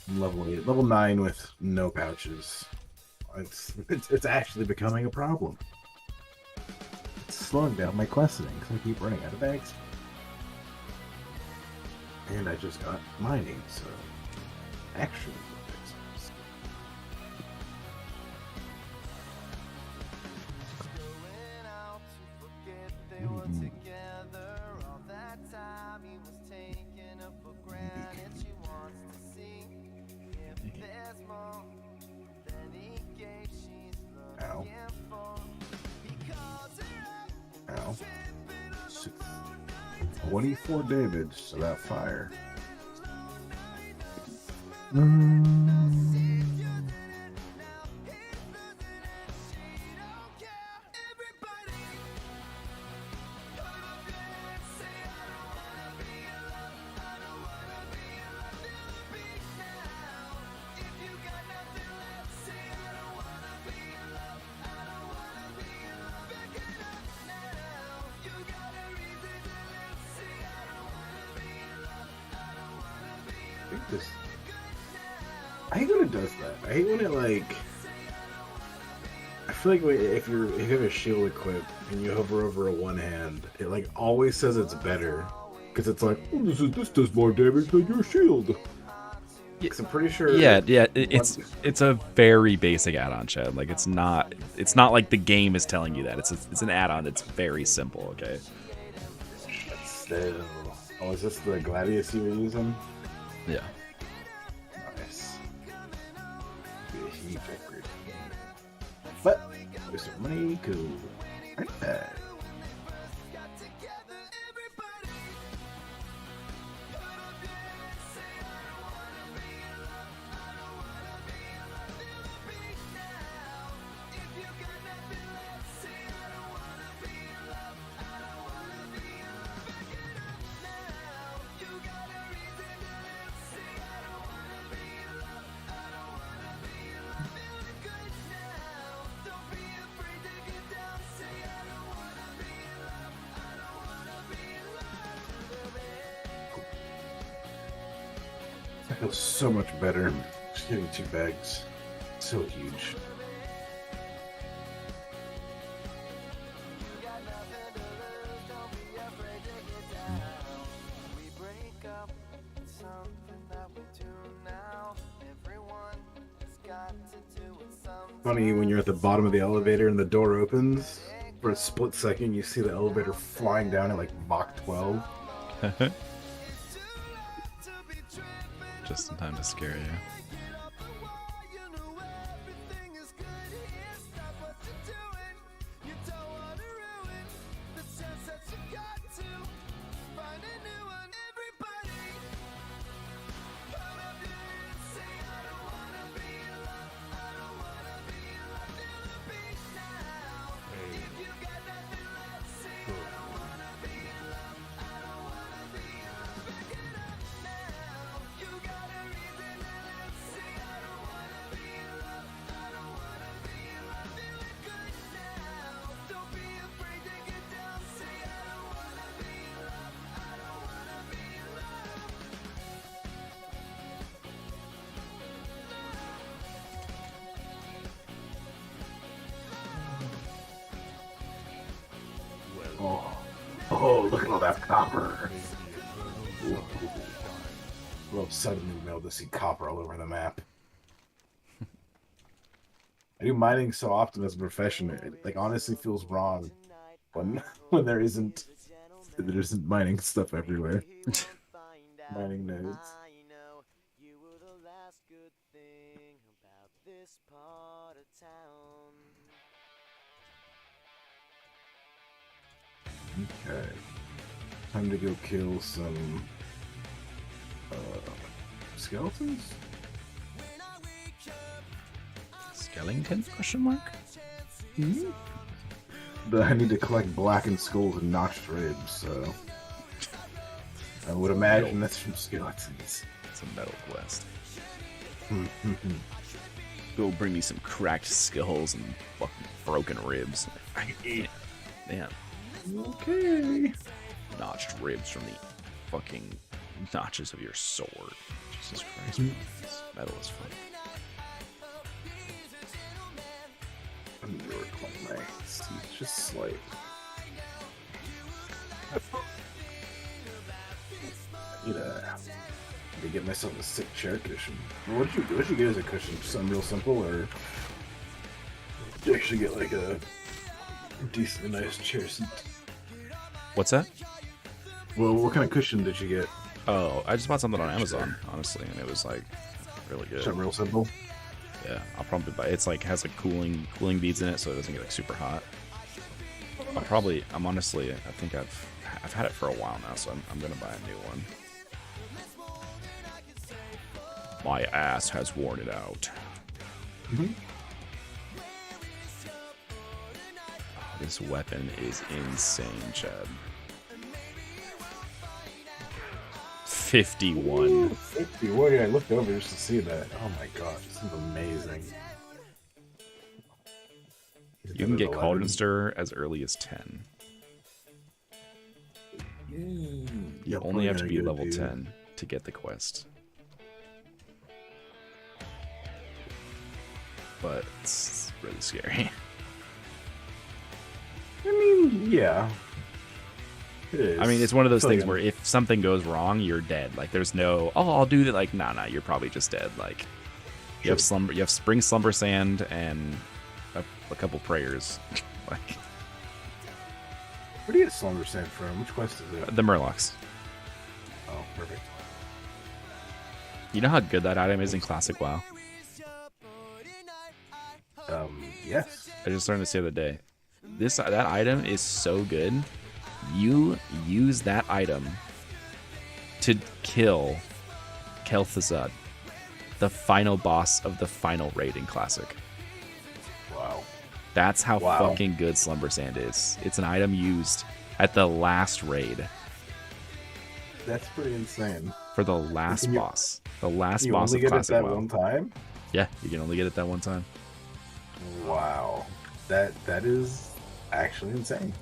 I'm level 8, level 9 with no pouches. It's actually becoming a problem. It's slowing down my questing because I keep running out of bags. And I just got mining, so actually. Ow. Ow. 24 damage to that fire. I hate when it does that. I hate when it like. I feel like if you have a shield equipped and you hover over a one hand, it like always says it's better because it's like, oh, this does more damage than your shield. Because I'm pretty sure. Yeah. It's a very basic add-on, Chad. Like it's not like the game is telling you that. It's an add-on that's very simple. Okay. But still. Oh, is this the Gladius you were using? Yeah. Nice. Be a huge upgrade. But there's some money, cool. Right there. I feel so much better just getting 2 bags. So huge. Funny when you're at the bottom of the elevator and the door opens, for a split second you see the elevator flying down at like Mach 12. Just in time to scare you. Oh, look at all that copper. Whoa. A little suddenly be able to see copper all over the map. I do mining so often as a profession, it like honestly feels wrong when there isn't mining stuff everywhere. Mining nodes. Okay. Time to go kill some skeletons? Skellington? Question mark? Mm-hmm. But I need to collect blackened skulls and notched ribs, so I would imagine that's from skeletons. It's a metal quest. Go bring me some cracked skulls and fucking broken ribs. Man. Okay. Notched ribs from the fucking notches of your sword. Jesus Christ. This metal is fun. I'm gonna reclaim my seat just slightly. I need to get myself a sick chair cushion. What'd you get as a cushion? Something real simple, or did you actually get like a decently nice chair seat? What's that? Well, what kind of cushion did you get? Oh, I just bought something on Amazon, honestly, and it was like really good. Something real simple. Yeah, I'll probably buy. It's like has like cooling beads in it, so it doesn't get like super hot. I'm honestly, I think I've had it for a while now, so I'm gonna buy a new one. My ass has worn it out. Mm-hmm. Oh, this weapon is insane, Chad. 51. Ooh, 51. Yeah, I looked over just to see that. Oh my god, this is amazing. You can get Cauldron Stir as early as 10. You only have to be level 10 to get the quest. But it's really scary. I mean, yeah. It is. I mean, it's one of those things where if something goes wrong, you're dead. Like, there's no, oh, I'll do that. Like, nah, you're probably just dead. Like, you have Spring Slumber Sand and a couple prayers. Like, where do you get Slumber Sand from? Which quest is it? The Murlocs. Oh, perfect. You know how good that item is in Classic WoW? Yes. I just learned this the other day. That item is so good. You use that item to kill Kel'Thuzad, the final boss of the final raid in Classic. Wow. That's how fucking good Slumber Sand is. It's an item used at the last raid. That's pretty insane. For the last boss. The last boss of Classic WoW. You only get it that one time? Yeah, you can only get it that one time. Wow. That is actually insane.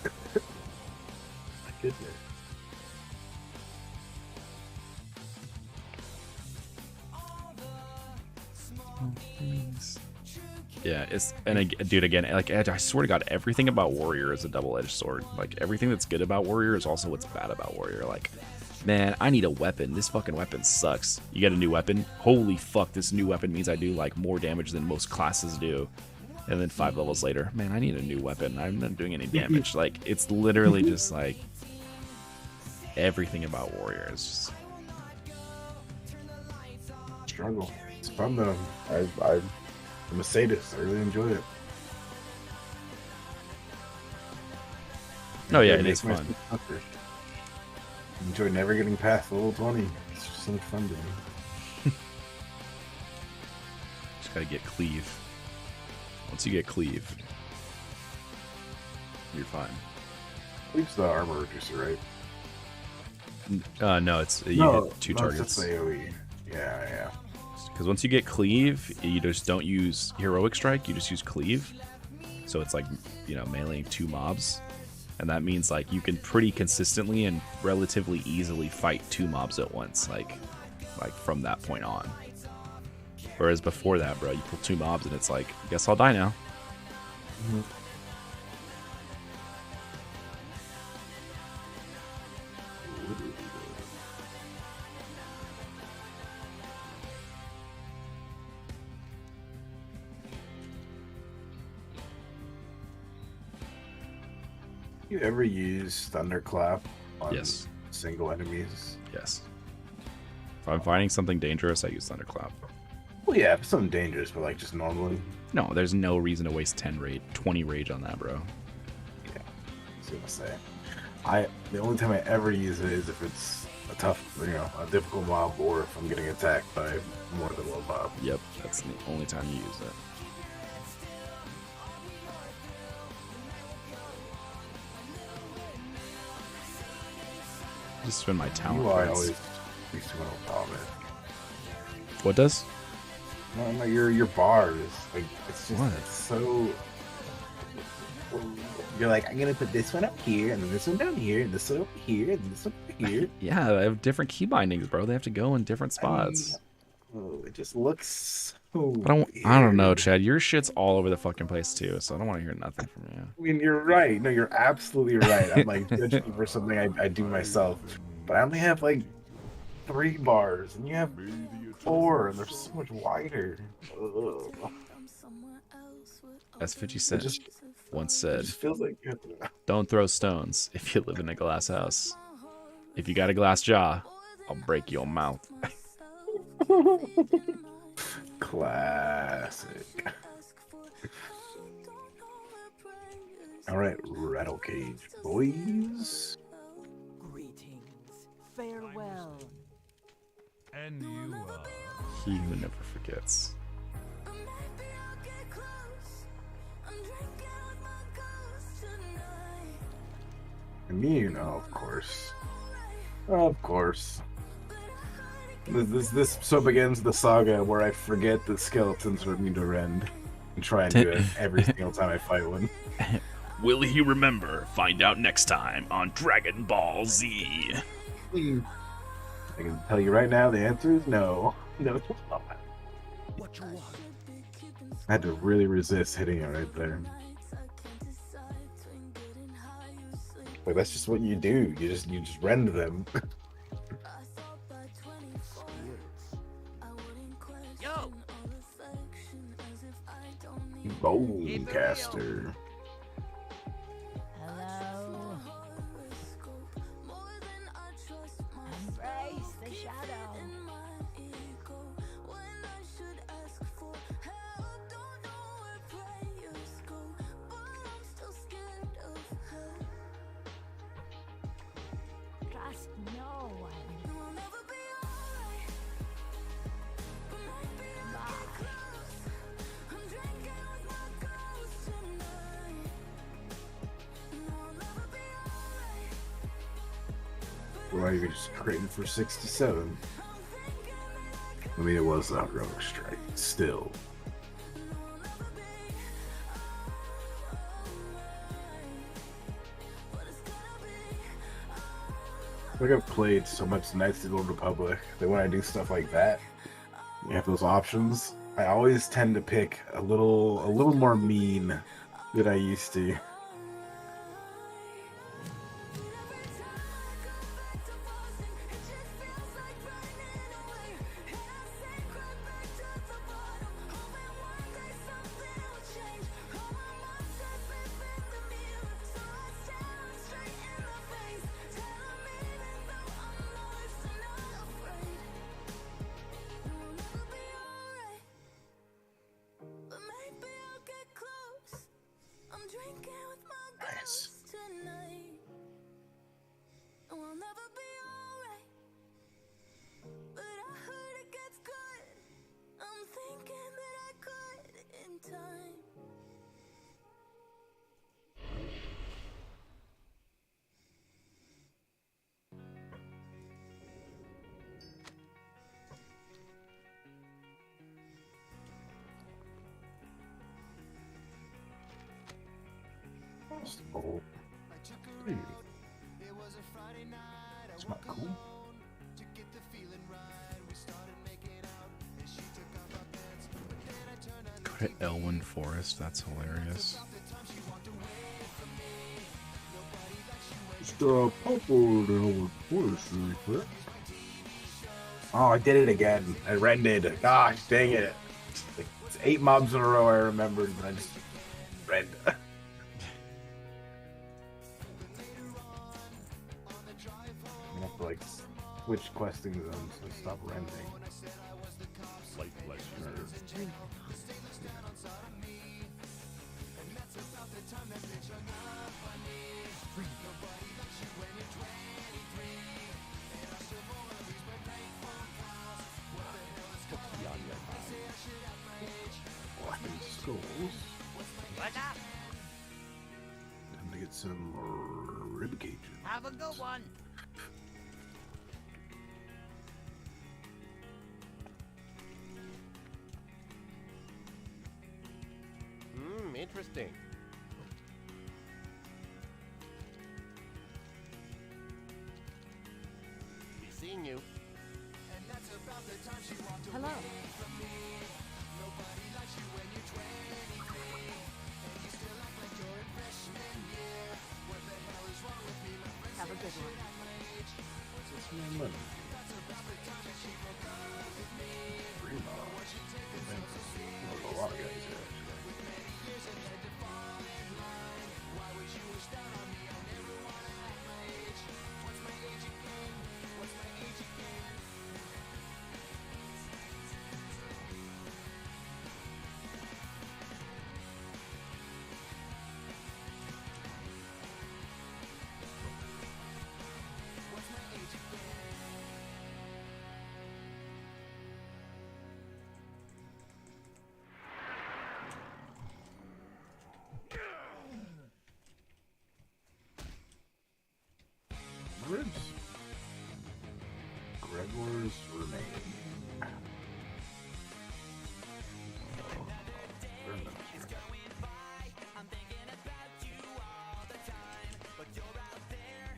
My goodness. Yeah, dude, again, like, I swear to God, everything about Warrior is a double-edged sword. Like, everything that's good about Warrior is also what's bad about Warrior. Like, man, I need a weapon. This fucking weapon sucks. You get a new weapon? Holy fuck, this new weapon means I do, like, more damage than most classes do. And then 5 levels later, man, I need a new weapon. I'm not doing any damage. Like, it's literally just, like, everything about Warrior is just... Struggle. It's fun, though. I'm a sadist. I really enjoy it. Oh, yeah, it is fun. I enjoy never getting past level 20. It's just so much fun to me. Just gotta get Cleave. Once you get Cleave, you're fine. Cleave's the armor reducer, right? No, it's you hit 2 targets. That's AoE. Yeah. Because once you get Cleave, you just don't use Heroic Strike, you just use Cleave. So it's like, meleeing 2 mobs. And that means, like, you can pretty consistently and relatively easily fight 2 mobs at once, like from that point on. Whereas before that, bro, you pull 2 mobs and it's like, guess I'll die now. Mm-hmm. You ever use Thunderclap on single enemies? Yes. If I'm finding something dangerous, I use Thunderclap. Well, yeah, if it's something dangerous, but like just normally. No, there's no reason to waste 20 rage on that, bro. Yeah. was gonna say. The only time I ever use it is if it's a tough, a difficult mob, or if I'm getting attacked by more than one mob. Yep, that's the only time you use it. Just spend my talent I points. always used to want to vomit. What does? No, your bars, like, it's just, What? it's so. You're like, I'm gonna put this one up here, and then this one down here, and this one over here, and this one over here. Yeah, I have different key bindings, bro. They have to go in different spots. It just looks so. I don't know, weird. Chad. Your shit's all over the fucking place too, so I don't want to hear nothing from you. I mean, you're right. No, you're absolutely right. I'm like judging you for something I do myself, but I only have like 3 bars, and you have 4, and they're so much wider. Ugh. As 50 It Cent just, once it said, just feels like you have to. don't throw stones if you live in a glass house. If you got a glass jaw, I'll break your mouth. Classic. All right, Rattle Cage boys. Greetings. Farewell. And you are. He who never forgets. And me, of course. Of course. This so begins the saga where I forget that skeletons are immune to rend and try and do it every single time I fight one. Will he remember? Find out next time on Dragon Ball Z. I can tell you right now, the answer is no. No, it's not. What you want? I had to really resist hitting it right there. Like, that's just what you do. You just rend them. Yo! Bonecaster. Hello. Embrace the shadow. Trust no one. Why are you just critting for 67? I mean, it was not Rogue Strike. Still. Like, I've played so much Knights of the Old Republic that when I do stuff like that, you have those options. I always tend to pick a little more mean than I used to. Nice. Oh. Dude. It's not cool. Go to Elwyn Forest. That's hilarious. Just pop over to Elwood Forest really quick. Oh, I did it again. I rended. Gosh, dang it. Like, it's 8 mobs in a row I remembered, and I just rend. I'm gonna have to, like, switch questing zones to stop rending. Light pleasure. some rib cages. Have a good one. Interesting. Be seeing you. Hello. Have a good one. A lot of guys here. Ribs. Gregor's remain.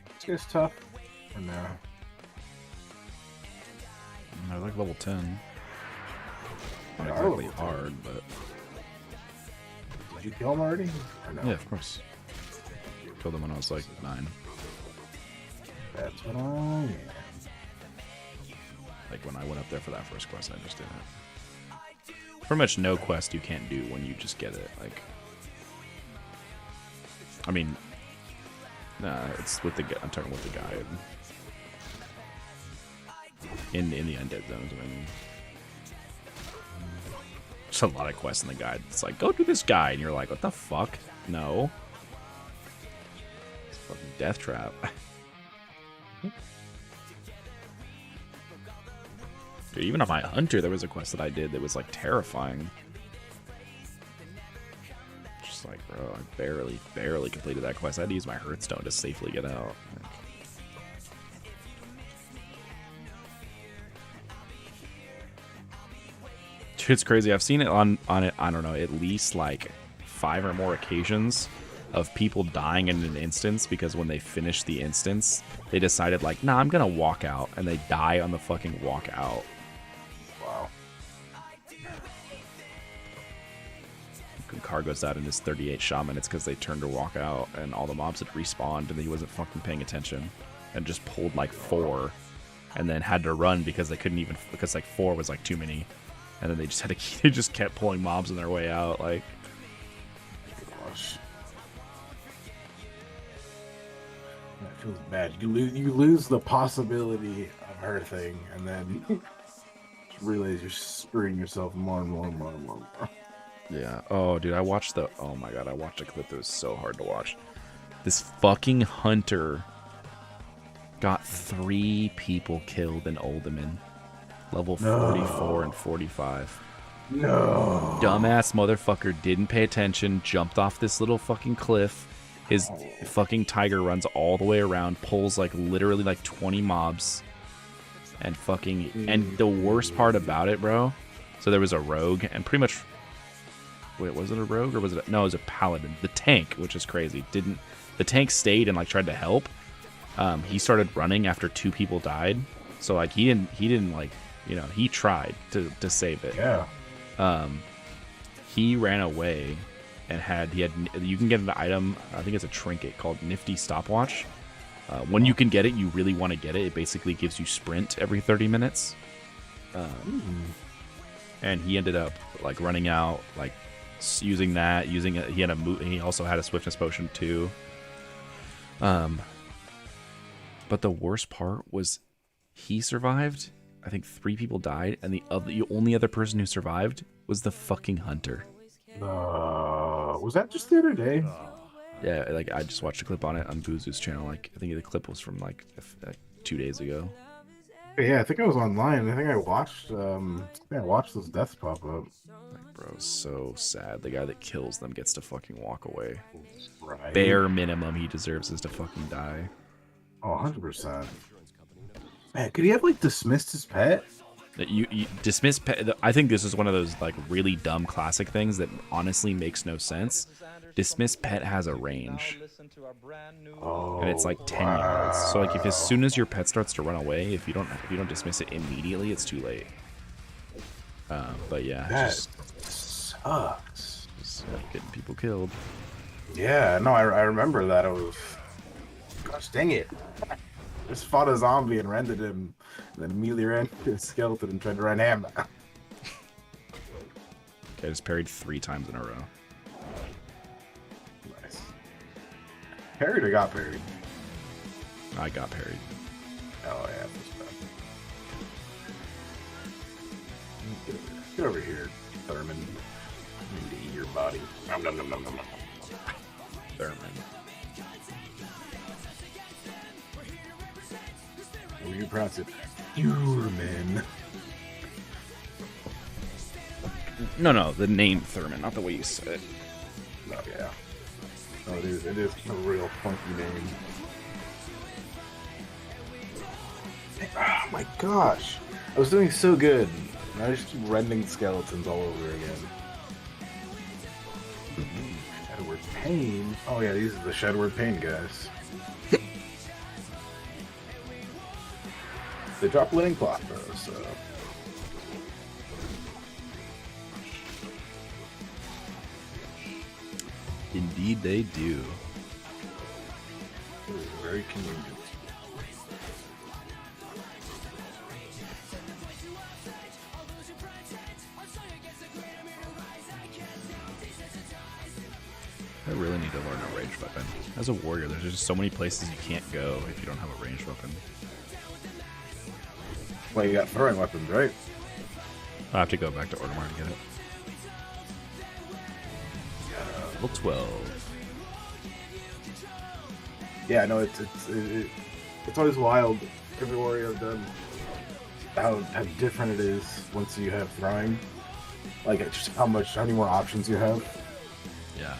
This guy's tough. Or no? I like level 10. Not Yeah, exactly level 10. hard, but Did you kill him already? Or no? yeah, of course. Killed him when I was like 9. That's what I am. Like when I went up there for that first quest, I just did it. Pretty much no quest you can't do when you just get it. Like, I mean, nah, it's with the. I'm talking with the guide. In the undead zones, I mean. There's a lot of quests in the guide. It's like, go do this guide, and you're like, what the fuck? No. It's a fucking death trap. Dude, even on my hunter, there was a quest that I did that was like terrifying. Just like, bro, I barely completed that quest. I had to use my Hearthstone to safely get out. Dude, it's crazy. I've seen it on it. I don't know, at least like 5 or more occasions of people dying in an instance because when they finish the instance, they decided like, nah, I'm gonna walk out, and they die on the fucking walk out. Wow. Car goes out in his 38 shaman. It's because they turned to walk out, and all the mobs had respawned, and he wasn't fucking paying attention, and just pulled like 4, and then had to run because they couldn't even, because like 4 was like too many, and then they just had to they just kept pulling mobs on their way out. Like, Gosh. That feels bad. You lose the possibility of her thing, and then just realize you're screwing yourself more and more and more and more. And more. yeah. Oh, dude, I watched oh my god, I watched a clip that was so hard to watch. This fucking hunter got 3 people killed in Uldaman. Level 44 and 45. No. Dumbass motherfucker didn't pay attention, jumped off this little fucking cliff. His fucking tiger runs all the way around, pulls like literally like 20 mobs. And fucking, and the worst part about it, bro, so there was a rogue, and pretty much, wait, was it a rogue or was it, no, it was a paladin. The tank, which is crazy, the tank stayed and like tried to help. He started running after 2 people died. So like he didn't like, you know, he tried to save it. Yeah. He ran away and you can get an item, I think it's a trinket called Nifty Stopwatch. When you can get it, you really want to get it. It basically gives you sprint every 30 minutes. And he ended up like running out, like using that, he had he also had a swiftness potion too. But the worst part was he survived. I think 3 people died, and the only other person who survived was the fucking hunter. Was that just the other day? Yeah, like I just watched a clip on it on Buzu's channel. Like I think the clip was from like 2 days ago. Yeah, I think I was online. I think I watched those deaths pop up. bro. So sad. The guy that kills them gets to fucking walk away. Right. Bare minimum he deserves is to fucking die. Oh, 100%. Man, could he have like dismissed his pet? That you dismiss pet. I think this is one of those like really dumb classic things that honestly makes no sense. Dismiss pet has a range, Oh, and it's like 10 yards. So like if as soon as your pet starts to run away, if you don't dismiss it immediately, it's too late. But yeah, that just sucks. getting people killed. Yeah, no, I remember that. It was, gosh dang it. Just fought a zombie and rendered him, and then immediately ran to his skeleton and tried to run ham. Okay, I just parried 3 times in a row. Nice. Parried or got parried? I got parried. Oh yeah, that's bad. Get over here, Thurman. I need to eat your body. Nom, nom, nom, nom, nom, nom. Thurman. What do you pronounce it? Thurman. No, the name Thurman, not the way you said it. Oh yeah. Oh, it is a real funky name. Oh my gosh. I was doing so good. And I just keep rending skeletons all over again. Shadowward Pain. Oh yeah, these are the Shadowward Pain guys. They drop Linen Cloth though, so. Indeed they do. It is very convenient. I really need to learn a ranged weapon. As a warrior, there's just so many places you can't go if you don't have a ranged weapon. Well, you got throwing weapons, right? I'll have to go back to Orgrimmar to get it. Level 12. Yeah, no, it's always wild. Every warrior I've done, how different it is once you have throwing. Like just how many more options you have. Yeah.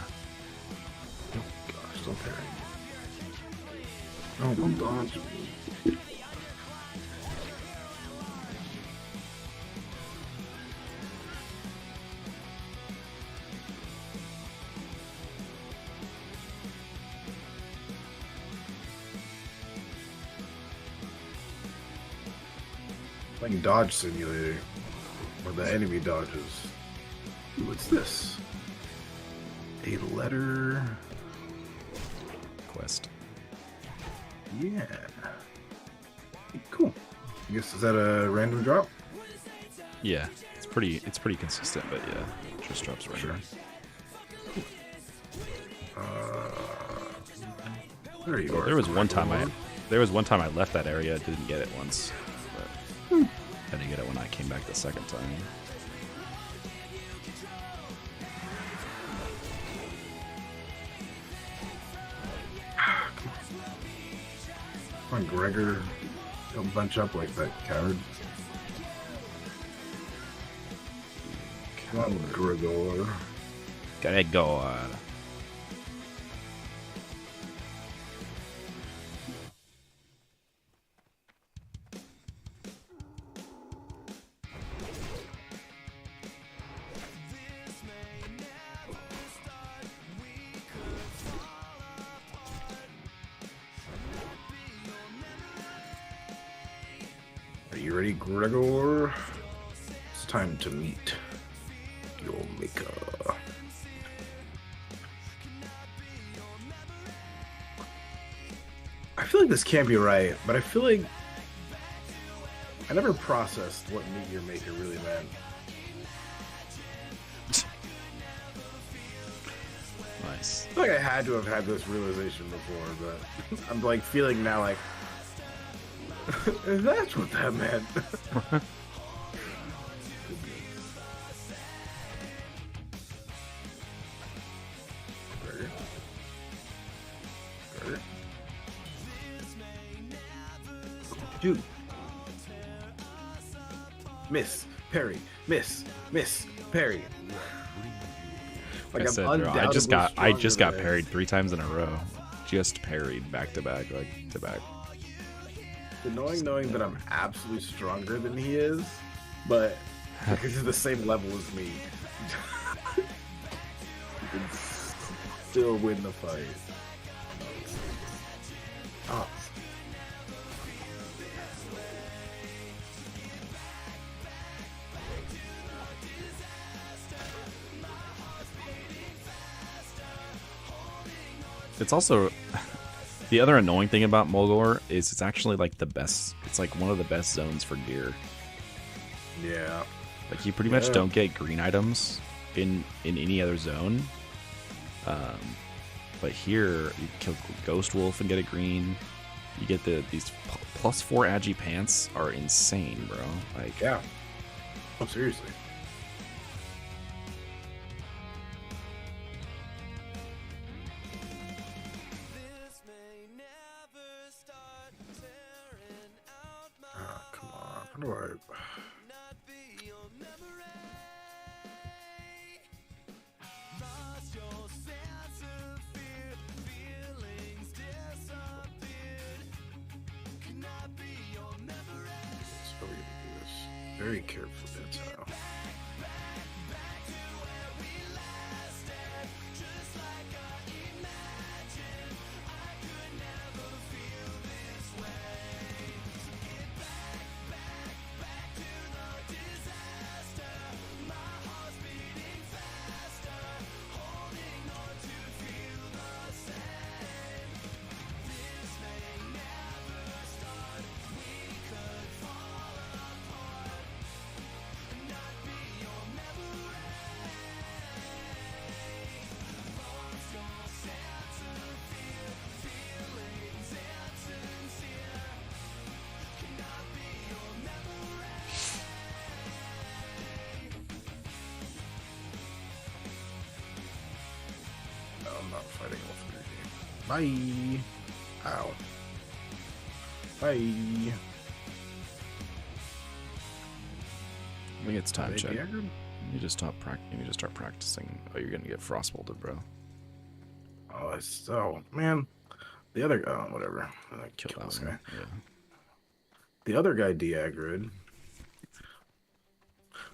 Oh gosh, don't parry. Oh, don't dodge me. Playing Dodge Simulator, where the enemy dodges. Ooh, what's this? A letter. Quest. Yeah. Cool. I guess is that a random drop? Yeah, it's pretty consistent, but yeah, it just drops right Sure. There you are. There was one time I left that area, didn't get it once, but had to get it when I came back the second time. Come on, Gregor. Don't bunch up like that, coward. Come on, Gregor. Gotta go on. Are you ready, Gregor? It's time to meet your maker. I feel like this can't be right, but I feel like I never processed what meet your maker really meant. Nice. I feel like I had to have had this realization before, but I'm like feeling now like that's what that meant. Dude. Miss, parry, miss, parry. Like I I'm said, bro, I just undoubtedly got stronger than- parried 3 times in a row. Just parried back to back, like to back. It's knowing that I'm absolutely stronger than he is, but because he's the same level as me, you can still win the fight. Oh. It's also the other annoying thing about Mulgore is it's actually like the best. It's like one of the best zones for gear. Yeah. Like you pretty much don't get green items in any other zone. But here you kill Ghost Wolf and get a green. You get these +4 agi pants are insane, bro. Like Yeah. Oh, seriously. Oh, come on. How do I... So we do this very carefully. That's how. No, I'm not fighting Wolf Energy. Bye. Ow. Bye. I think it's time, Are they Chad. daggered? You need to start practicing. Oh, you're gonna get frostbolted, bro. Oh, it's so man. The other whatever. Kill Kill that this one. guy. Yeah. The other guy de-aggroed.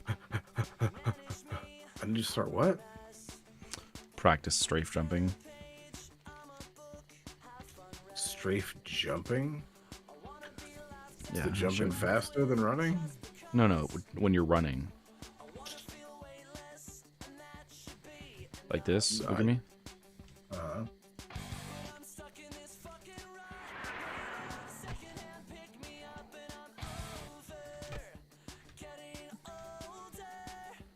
I need to start what? Practice strafe jumping. Strafe jumping? Is Yeah. the jumping faster than running? No. When you're running. Like this. Look at me. Uh-huh.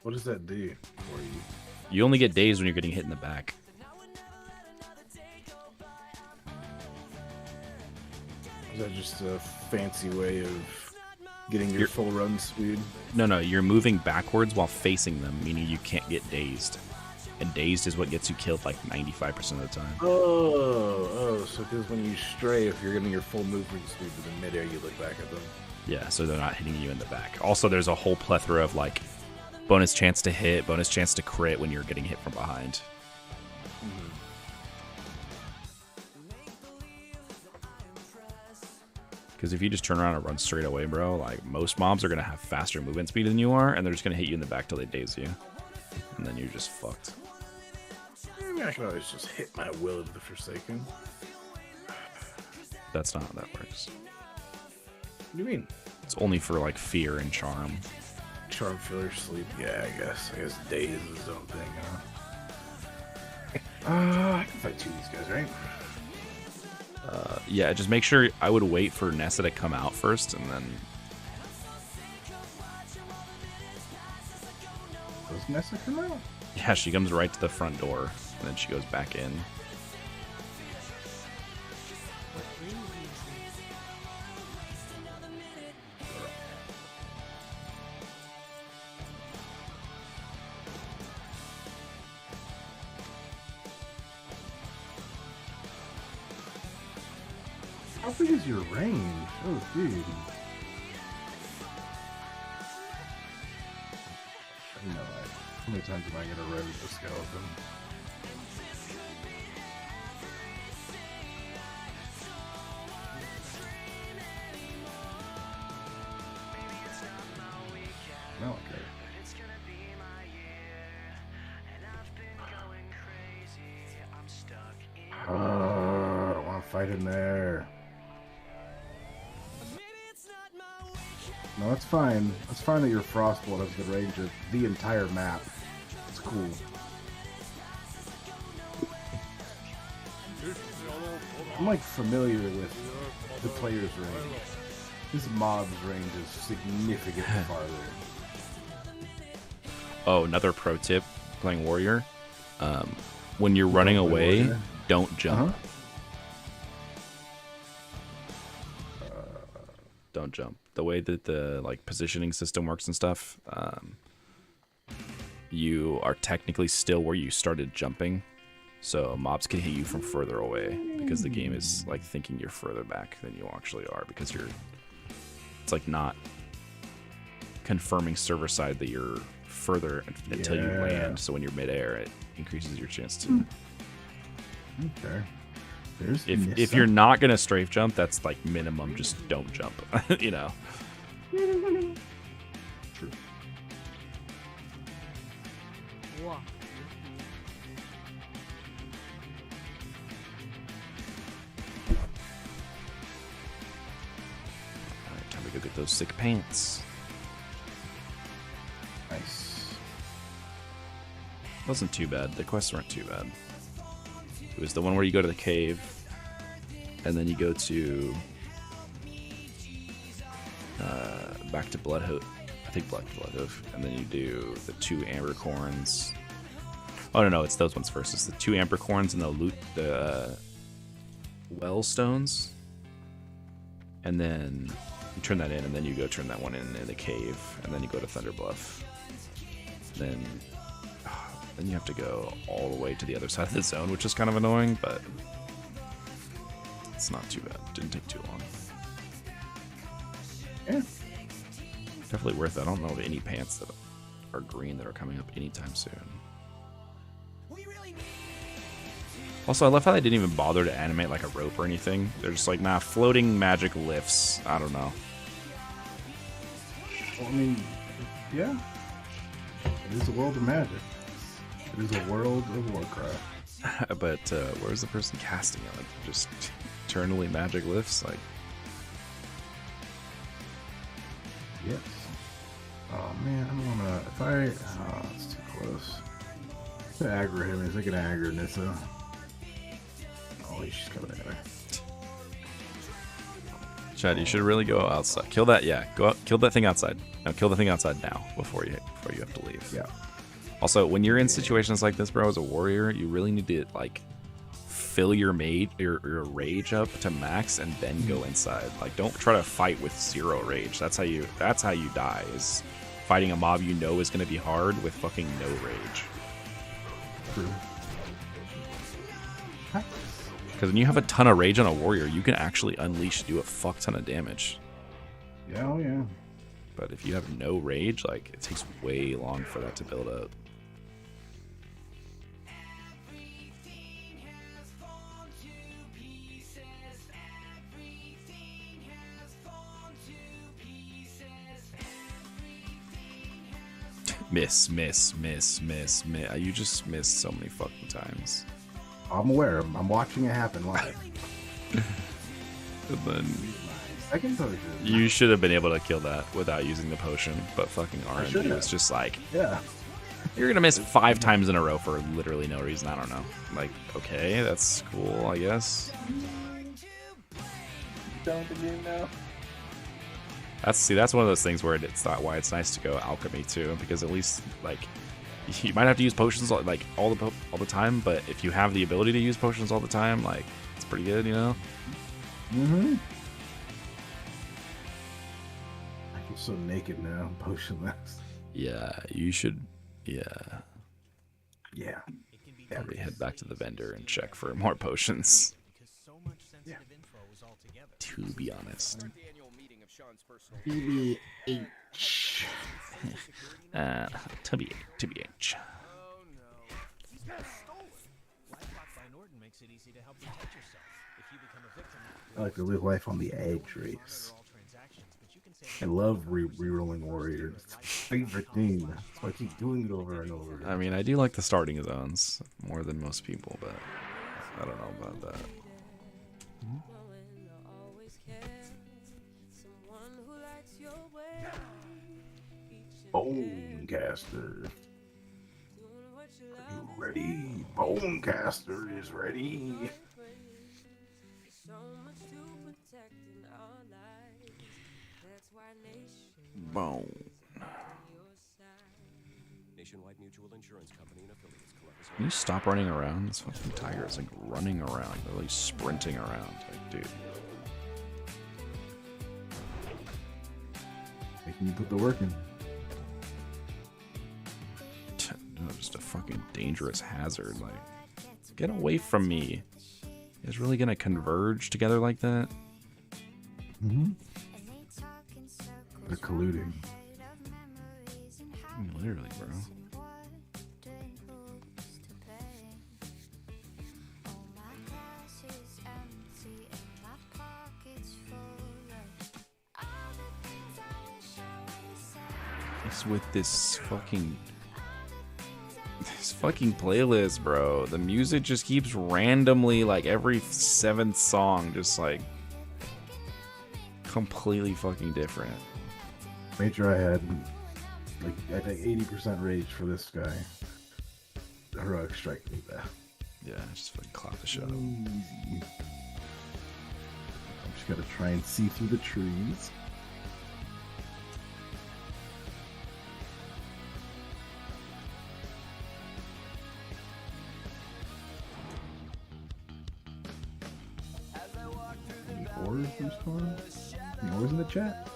What does that do for you? You only get dazed when you're getting hit in the back. Is that just a fancy way of getting your full run speed? No, you're moving backwards while facing them, meaning you can't get dazed. And dazed is what gets you killed like 95% of the time. Oh, so because when you strafe, you're getting your full movement speed, but in midair you look back at them. Yeah, so they're not hitting you in the back. Also, there's a whole plethora of like bonus chance to hit, bonus chance to crit when you're getting hit from behind. Because if you just turn around and run straight away, bro, like most mobs are going to have faster movement speed than you are, and they're just going to hit you in the back till they daze you. And then you're just fucked. I mean, I can always just hit my will of the Forsaken. That's not how that works. What do you mean? It's only for like fear and charm. Charm, filler, sleep. Yeah, I guess days is his own thing, huh? I can fight two of these guys, right? Yeah, just make sure I would wait for Nessa to come out first, and then... Does Nessa come out? Yeah, she comes right to the front door, and then she goes back in. How big is your range? Oh, dude. No, many times am I gonna road the skeleton? No, okay. I don't want to fight in there. No, that's fine. That's fine that your Frostbolt has the range of the entire map. It's cool. I'm like familiar with the player's range. This mob's range is significantly farther. Oh, another pro tip playing warrior. When you're running away, warrior. Don't jump. Don't jump. The way that the positioning system works and stuff, you are technically still where you started jumping, so mobs can hit you from further away because the game is thinking you're further back than you actually are because it's not confirming server side that you're further until you land. So when you're midair, it increases your chance to. Okay. If you're not gonna strafe jump, that's minimum. Just don't jump. You know. True. Wow. Alright, time to go get those sick pants. Nice. Wasn't too bad. The quests weren't too bad. It was the one where you go to the cave, and then you go to back to Bloodhoof. I think back to Bloodhoof, and then you do the 2 ambercorns. Oh no, it's those ones first. It's the 2 ambercorns and the well stones, and then you turn that in, and then you go turn that one in the cave, and then you go to Thunderbluff. Then you have to go all the way to the other side of the zone, which is kind of annoying, but it's not too bad. Didn't take too long. Yeah. Definitely worth it. I don't know of any pants that are green that are coming up anytime soon. Also, I love how they didn't even bother to animate a rope or anything. They're just nah, floating magic lifts. I don't know. Well, I mean, yeah. It is a world of magic. It is a world of Warcraft. But where's the person casting it? Just eternally magic lifts? Yes. Oh man, I don't wanna. If I. Oh, it's too close. To aggro him, is I can aggro Nissa. Oh, she's coming anyway. Chad, you should really go outside. Kill that, yeah. Go out, kill that thing outside. No, kill the thing outside now before you have to leave. Yeah. Also, when you're in situations like this, bro, as a warrior, you really need to fill your rage up to max and then go inside. Don't try to fight with 0 rage. That's how you die. Is fighting a mob you know is gonna be hard with fucking no rage. True. Because when you have a ton of rage on a warrior, you can actually do a fuck ton of damage. Yeah, oh yeah. But if you have no rage, it takes way long for that to build up. Miss. You just missed so many fucking times. I'm aware. I'm watching it happen live. And then Second potion. you should have been able to kill that without using the potion, but fucking RNG was just yeah. You're gonna miss 5 times in a row for literally no reason. I don't know. Okay, that's cool, I guess. Don't again now. That's one of those things where it's not why it's nice to go alchemy too, because at least you might have to use potions all the time, but if you have the ability to use potions all the time, it's pretty good, you know. Mm-hmm. I feel so naked now, potionless. Yeah, you should. Yeah. Yeah. Probably head back to the vendor and check for more potions. Yeah. To be honest. BBH. TBH. TBH. I like to live life on the edge, Race. I love rerolling Warriors. It's my favorite thing. That's why I keep doing it over and over. I mean, I do like the starting zones more than most people, but I don't know about that. Bonecaster. Are you ready? Bonecaster is ready. Bone. Nationwide Mutual Insurance Company and affiliates. Can you stop running around? This fucking tiger is like running around, literally sprinting around. Like, dude. Making you put the work in. No, just a fucking dangerous hazard. Like, get away from me. You guys really gonna converge together like that? Mm-hmm. They're colluding. I mean, literally, bro. It's with this fucking playlist, bro. The music just keeps randomly, like every 7th song, just like completely fucking different. Made sure I had like I think 80% rage for this guy. Heroic strike me that. Yeah, just fucking clap the shit out. Easy. I'm just gotta try and see through the trees. Any ores from Storm? Any ores in the chat?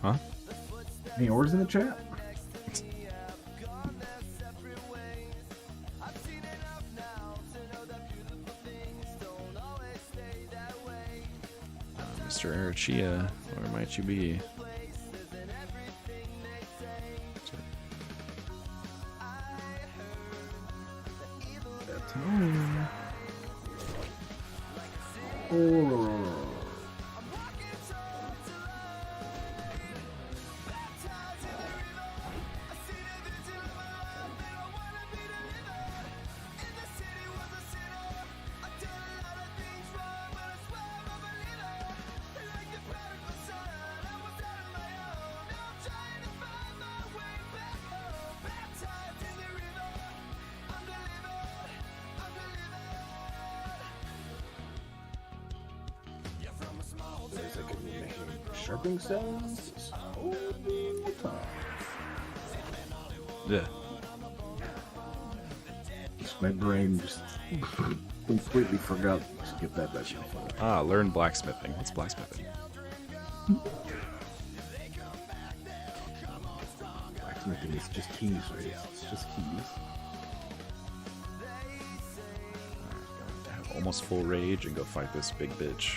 Huh? Any ores in the chat? Mr. Arachia, where might you be? That's home. Oh. Sharpening sounds all the time. Yeah. Just my brain just completely forgot to get that back. Ah, learn blacksmithing. What's blacksmithing? Blacksmithing is just keys, right? It's just keys. Have almost full rage and go fight this big bitch.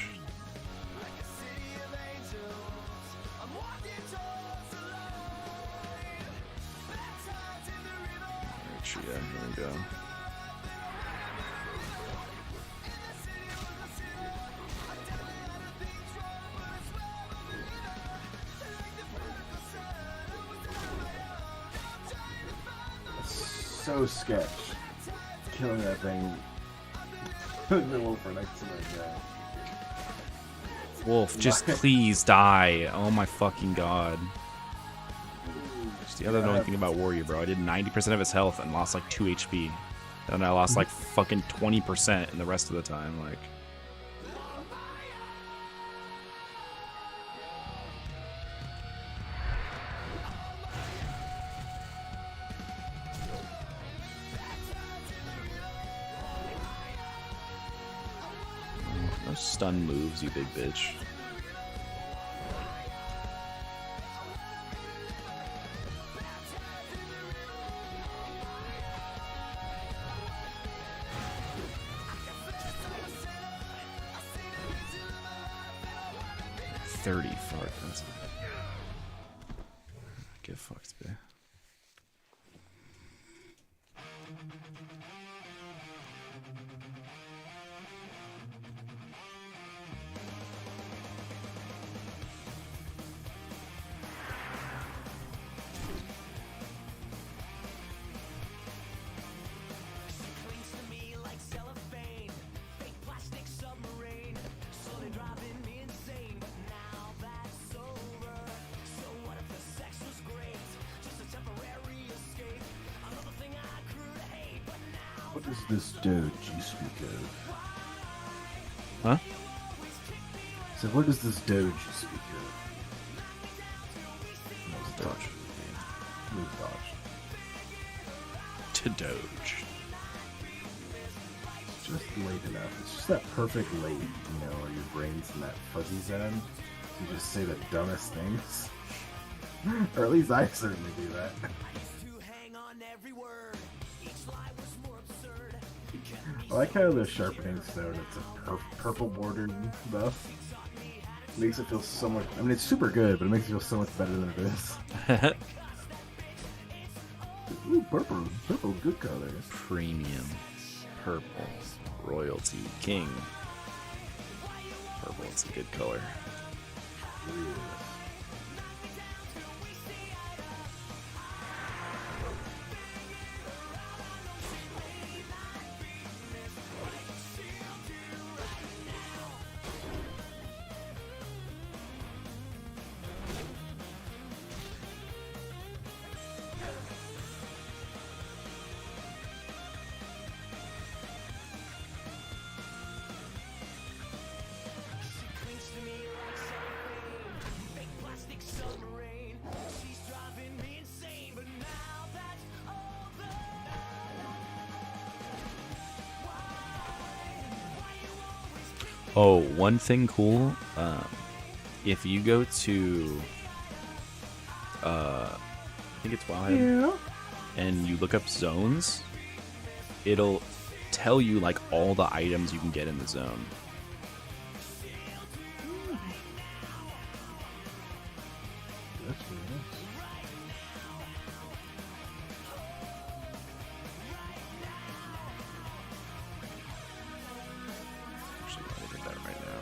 Here we go. So sketch. Killing that thing. The wolf for next to my guy. Wolf, just please die. Oh my fucking god. Just the other annoying thing about Warrior, bro. I did 90% of his health and lost like 2 HP. And I lost like fucking 20% in the rest of the time. Like, no stun moves, you big bitch. Fuck, that's Get fucked, babe. What is this doge you speak of? Huh? So what is this doge you speak of? No, it's Doge. Move dodge. To Doge. Just late enough. It's just that perfect late, you know, where your brain's in that fuzzy zone. You just say the dumbest things. Or at least I certainly do that. I like how the sharpening stone, it's a purple bordered buff. Makes it feel so much. I mean, it's super good, but it makes it feel so much better than it is. Ooh, purple. Purple, good color. Premium. Purple. Royalty. King. Purple, it's a good color. Yeah. Oh, one thing cool. If you go to, I think it's Wowhead, and you look up zones, it'll tell you like all the items you can get in the zone. That's really nice. Actually, I'll look at that right now.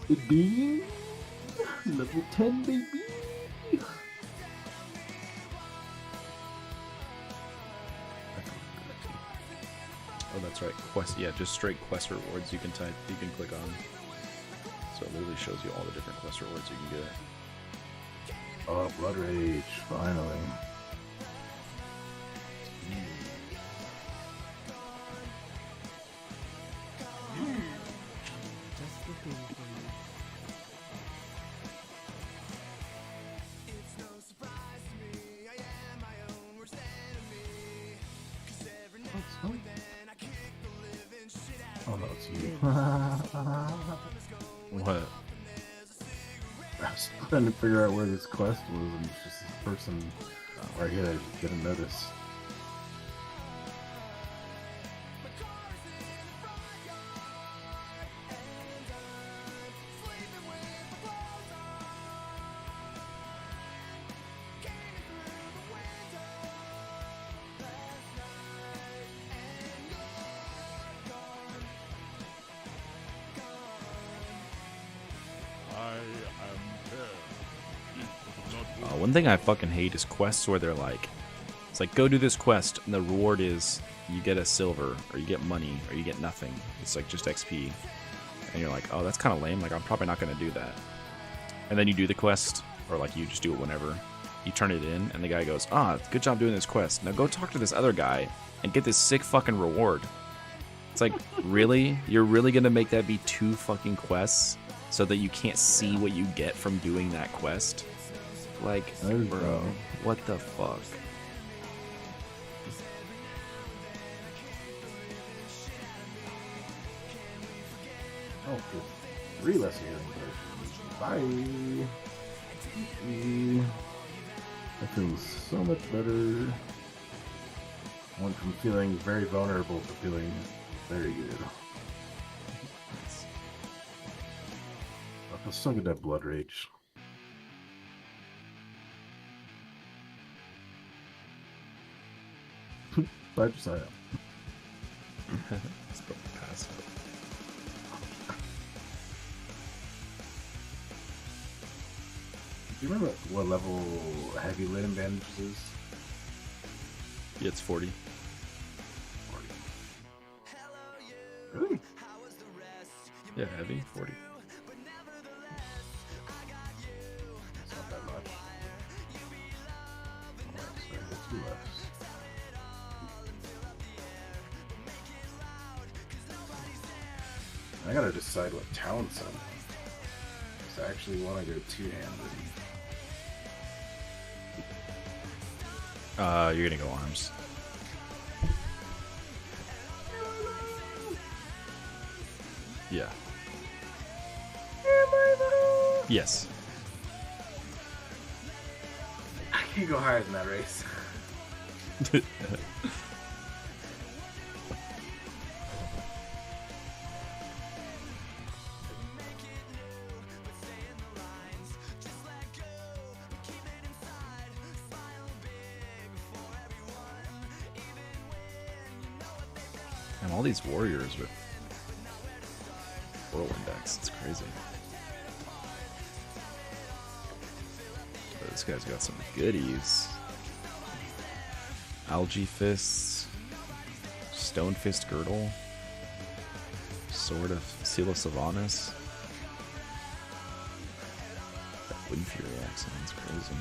Baby, level 10, baby. Oh, that's right. Quest. Yeah, just straight quest rewards. You can type. You can click on. So it literally shows you all the different quest rewards you can get. Oh, Blood Rage, finally. Oh no, it's you. What? I was trying to figure out where this quest was, and it's just this person right here that I just didn't notice. One thing I fucking hate is quests where they're like, it's like, go do this quest, and the reward is you get a silver, or you get money, or you get nothing. It's like just XP. And you're like, oh, that's kind of lame. Like, I'm probably not going to do that. And then you do the quest, or like you just do it whenever, you turn it in, and the guy goes, good job doing this quest. Now go talk to this other guy and get this sick fucking reward. It's like, really? You're really going to make that be 2 fucking quests so that you can't see what you get from doing that quest? Like, bro, what the fuck? Oh, good. 3 less healing potions. Bye. That feels so much better. Went from feeling very vulnerable to feeling very good. I feel so good at blood rage. Bye, Josiah. It's probably past. Do you remember what level heavy linen bandages is? Yeah, it's 40. 40. Really? Yeah, heavy, 40. It's not that much. Oh, sorry, that's 2 less. I gotta decide what talents I'm on. 'Cause I actually want to go 2-handed. You're gonna go arms. Yeah. Yes. I can't go higher than that race. And all these warriors with whirlwind decks, it's crazy. But this guy's got some goodies. Algae Fists, Stone Fist Girdle, Sword of Seal of Sylvanas. That Wind Fury accent, that's crazy.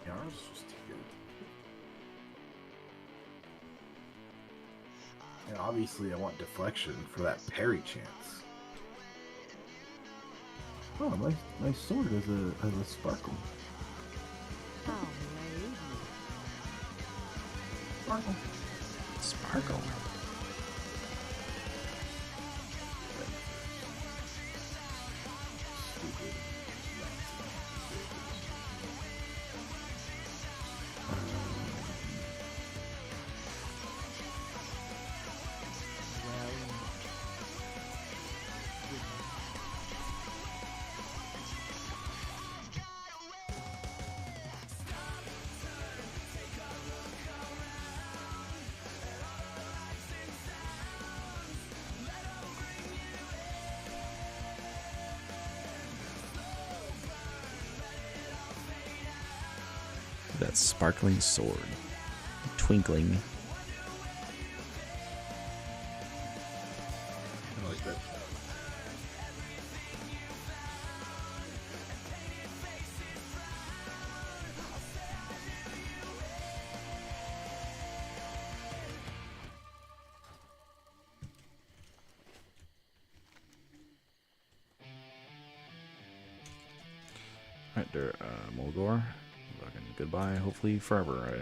Yeah, ours is just too good. And obviously I want deflection for that parry chance. Oh, my sword has a sparkle. Oh, maybe. Sparkle. Sparkle. Stupid. That sparkling sword, twinkling. I like that. Alright, there, Mulgore. Fucking goodbye, hopefully forever. I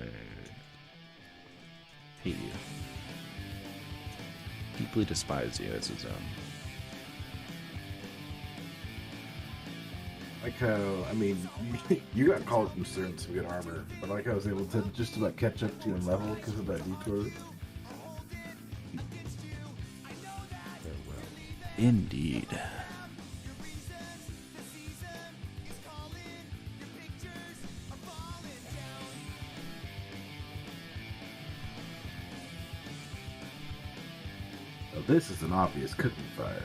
hate you. Deeply despise you as his own. Like how, I mean, you got called from certain some good armor, but like I was able to just about catch up to you in level because of that detour. Indeed. Now, this is an obvious cooking fire.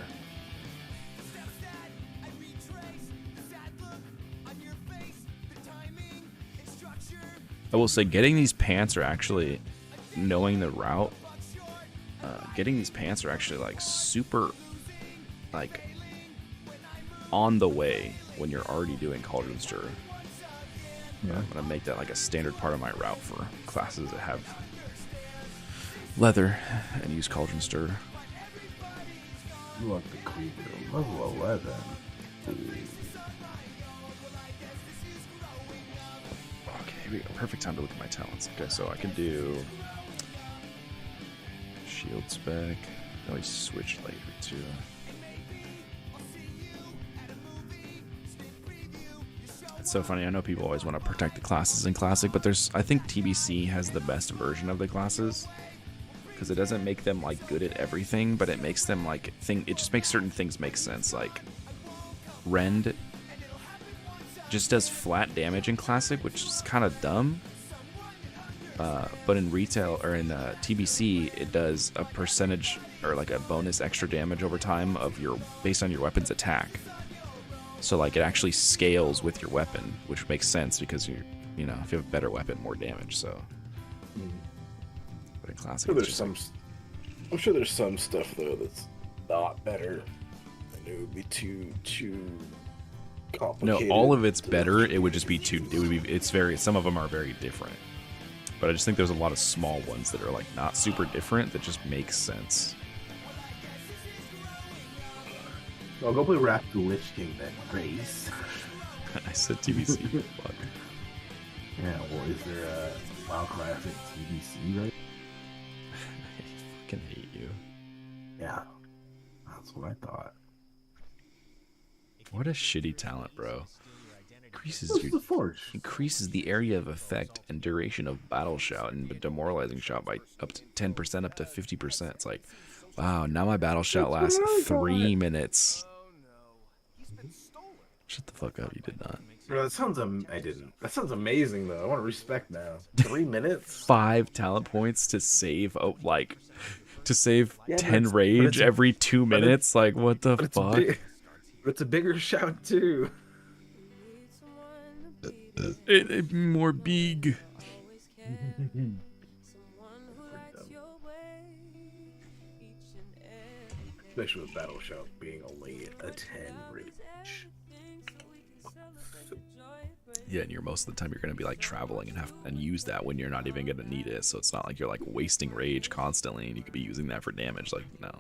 I will say getting these pants are actually, knowing the route, getting these pants are actually like super, like on the way when you're already doing Cauldron Stir. Yeah. I'm gonna make that like a standard part of my route for classes that have leather and use Cauldron Stir. You want the creeper level 11. Okay, here we go. Perfect time to look at my talents. Okay, so I can do shield spec. Oh, we switched later too. It's so funny. I know people always want to protect the classes in Classic, but I think TBC has the best version of the classes because it doesn't make them like good at everything, but it makes them like it just makes certain things make sense. Like Rend just does flat damage in Classic, which is kind of dumb. But in retail or in TBC, it does a percentage or like a bonus extra damage over time of based on your weapon's attack. So like it actually scales with your weapon, which makes sense because if you have a better weapon, more damage. So, but in Classic, I'm sure there's some stuff though that's not better, and it would be too complicated. No, all of it's better. It would just be too. It would be. It's very. Some of them are very different, but I just think there's a lot of small ones that are like not super different that just make sense. I'll go play Wrath of the Lich King then, Grace. I said TBC. Fuck. Yeah, well, is there a WoW Classic TBC, right? I fucking hate you. Yeah, that's what I thought. What a shitty talent, bro. Increases the area of effect and duration of battle shout and demoralizing shout by up to 10%, up to 50%. It's like, wow, now my battle shout lasts 3 minutes. Shut the fuck up, you did not. Bro, I didn't. That sounds amazing though. I want to respect now. 3 minutes? 5 talent points to save 10 rage every 2 minutes? Like, what the fuck? But it's a bigger shout too. It more big. Especially with battle shout being only a 10 rage. Yeah, and most of the time you're gonna be like traveling and use that when you're not even gonna need it. So it's not like you're like wasting rage constantly, and you could be using that for damage. Like, no.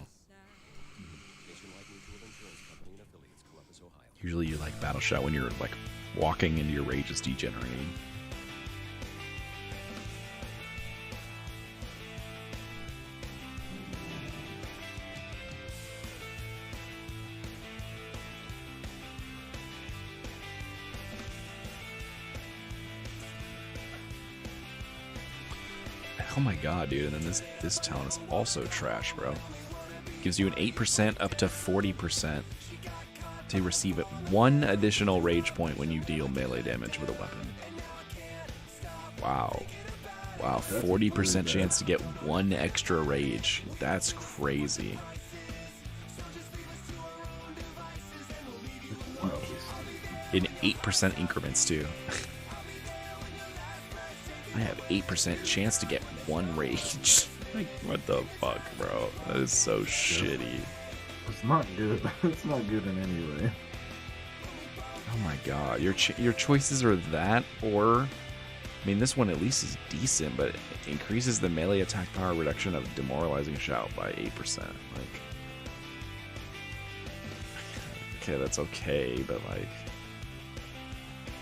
Usually you like battle shout when you're like walking and your rage is degenerating. Oh my god, dude, and then this talent is also trash, bro. Gives you an 8% up to 40% to receive 1 additional rage point when you deal melee damage with a weapon. Wow. Wow, 40% chance to get 1 extra rage. That's crazy. In 8% increments, too. I have 8% chance to get 1 rage. Like, what the fuck, bro? That is so shitty. It's not good. It's not good in any way. Oh my god, your choices are that, or, I mean, this one at least is decent, but it increases the melee attack power reduction of demoralizing shout by 8%. Like, okay, that's okay, but like,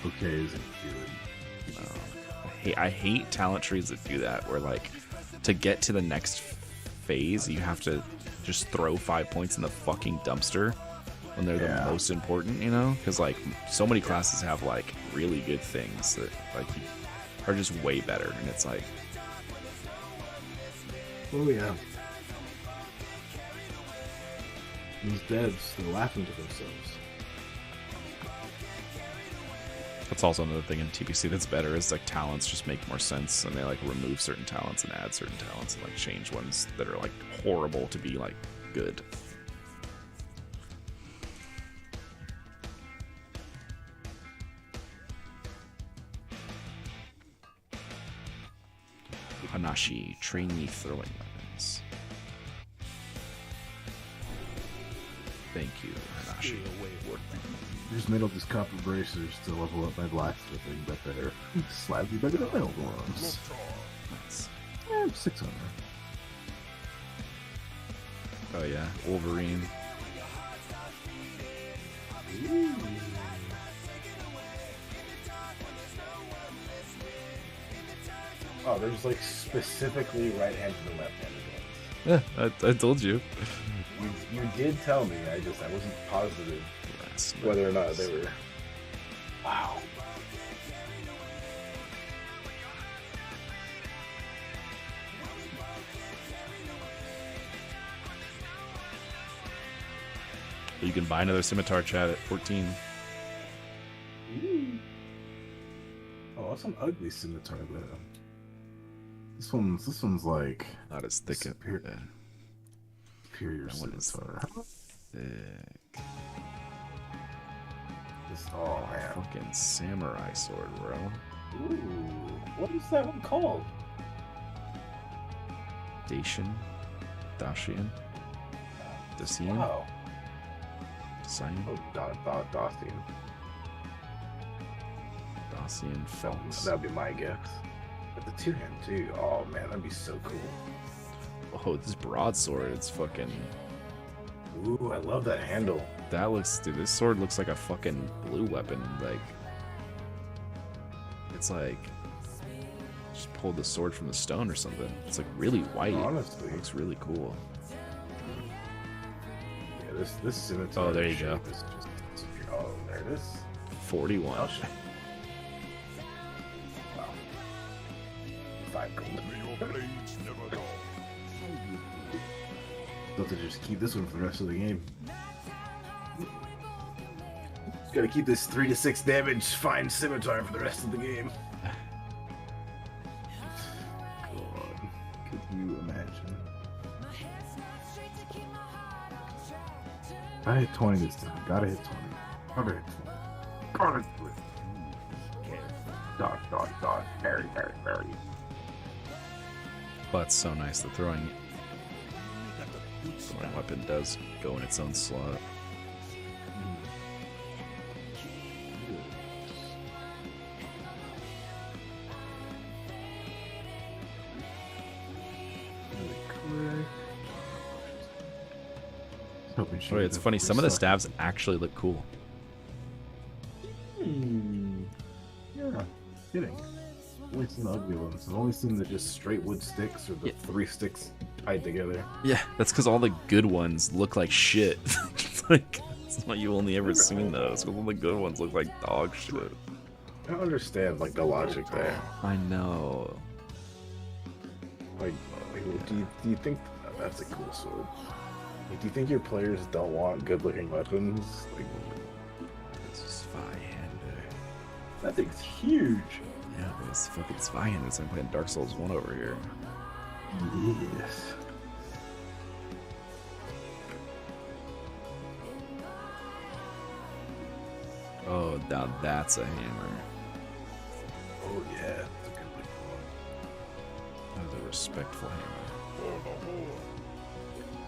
okay isn't good. No. I hate talent trees that do that, where like to get to the next phase you have to just throw 5 points in the fucking dumpster when they're the most important, because like so many classes have like really good things that like are just way better, and it's like, oh yeah, these devs, they're laughing to themselves. That's also another thing in TBC that's better, is like talents just make more sense, and they like remove certain talents and add certain talents, and like change ones that are like horrible to be like good. Hanashi, train me throwing weapons. Thank you, Hanashi. Just made up these copper bracers to level up my blacksmithing, but they're slightly bigger than my old ones. Nice. 600. Oh yeah, Wolverine. Oh, there's like specifically right-handed and left-handed ones. Yeah, I told you. You did tell me. I wasn't positive whether or not they were. Wow. You can buy another scimitar, chat, at 14. Oh, that's an ugly scimitar though. This one's like not as thick. Superior That one is scimitar. thick. Oh man. Fucking samurai sword, bro. Ooh, what is that one called? Dacian? Dacian? Dacian? Oh, Dacian? Dacian. Dacian Phelps. That'd be my guess. But the two-hand too. Oh man, that'd be so cool. Oh, this broadsword, it's fucking... Ooh, I love that handle. That looks... Dude, this sword looks like a fucking blue weapon. Like... It's like... Just pulled the sword from the stone or something. It's like really white. Honestly. It looks really cool. Yeah, this scimitar. Oh, there you go. shape is just- oh, there it is. 41. Wow. 5 gold. May your blades never dull. Thought to just keep this one for the rest of the game. Gotta keep this 3 to 6 damage fine scimitar for the rest of the game. God, could you imagine? I hit 20 this time. Gotta hit 20. Gotta hit 20. Gotta do it. Dodge. Parry. But it's so nice. The throwing weapon does go in its own slot. Oh, yeah, it's funny. Some of the stabs actually look cool. Yeah, kidding. I've only seen the ugly ones. I've only seen the just straight wood sticks or the 3 sticks tied together. Yeah, that's because all the good ones look like shit. It's like, that's why you only ever seen those. All the good ones look like dog shit. I don't understand like the logic there. I know. Like do you think that's a cool sword? Like, do you think your players don't want good-looking weapons? Like, This is Zweihander. that thing's huge. Yeah, this fucking Zweihander. I'm playing Dark Souls 1 over here. Yes. Oh, now that's a hammer. Oh yeah, that's a good looking one. That was a respectful hammer.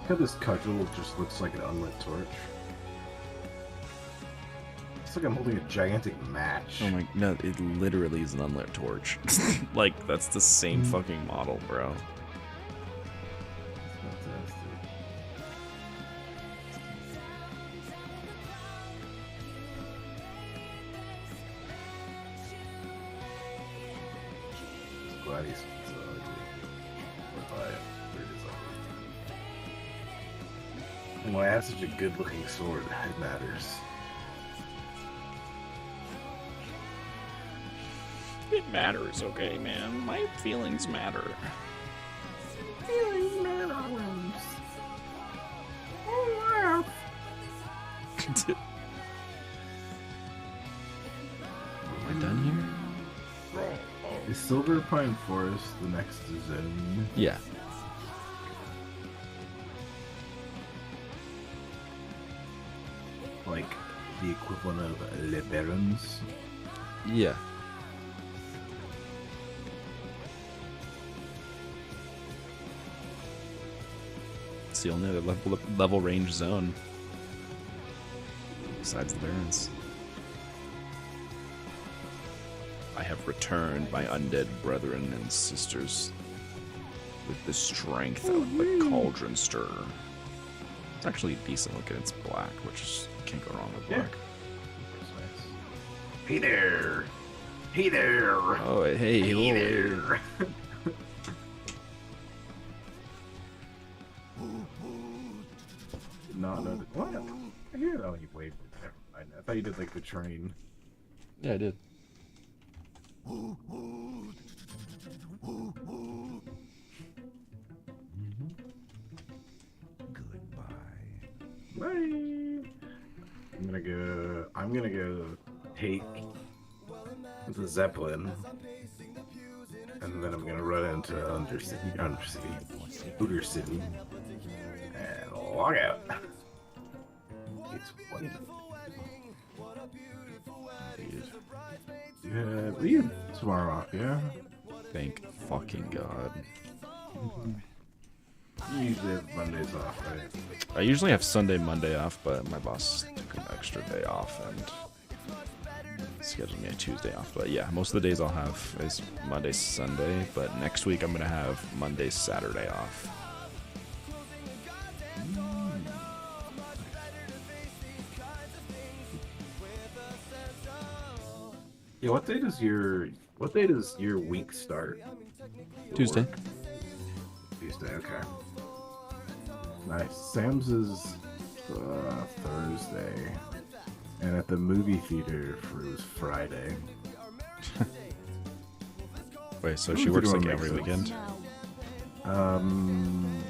Look how this cudgel just looks like an unlit torch. It's like I'm holding a gigantic match. Oh my, no, it literally is an unlit torch. Like, that's the same fucking model, bro. Fantastic. It's glad he's so ugly. But I it is ugly. And when I have such a good looking sword, it matters. It matters, okay, man. My feelings matter. Feelings matter. Oh, We're done here? Is Silver Pine Forest the next zone? Yeah. Like the equivalent of Le Barons? Yeah. the only other level range zone besides the Barrens. I have returned, my undead brethren and sisters, with the strength of the cauldron stirrer. It's actually decent looking. It's black, which is, can't go wrong with black. Hey there! Hey there! Oh, hey there! No, what? I hear that when you waved. Never mind. I thought you did like the train. Yeah, I did. Bye. I'm gonna go take the Zeppelin, and then I'm gonna run into Booter City, and log out. It's wonderful. Yeah, we have tomorrow off, yeah? Thank fucking God. You usually have Mondays off, right? I usually have Sunday, Monday off, but my boss took an extra day off and scheduled me a Tuesday off. But yeah, most of the days I'll have is Monday, Sunday, but next week I'm going to have Monday, Saturday off. Yeah, what day does your week start? Tuesday. Tuesday, okay. Nice. Sam's is Thursday, and at the movie theater it was Friday. Wait, so she works like every weekend?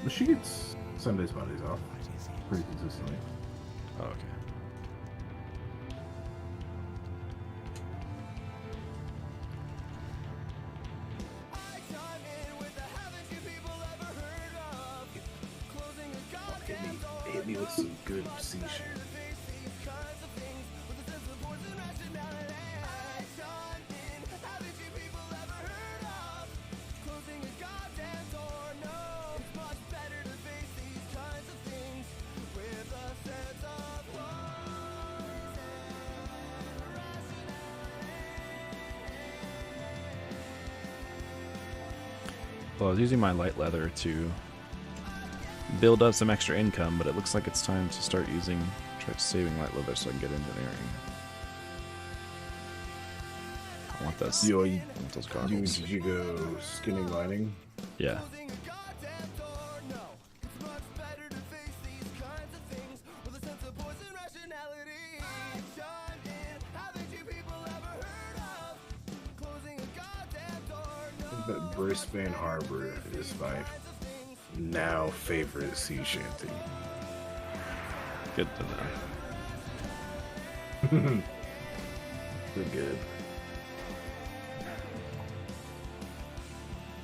She gets Sundays, Mondays off pretty consistently. Oh, okay. Hit me with some good sea shit. Well, I was using my light leather to build up some extra income, but it looks like it's time to start saving light leather so I can get engineering. I want those. I want those goggles. Did you go skinning mining? Yeah. But Brisbane Harbor is my now favorite sea shanty. Good to know. They're good.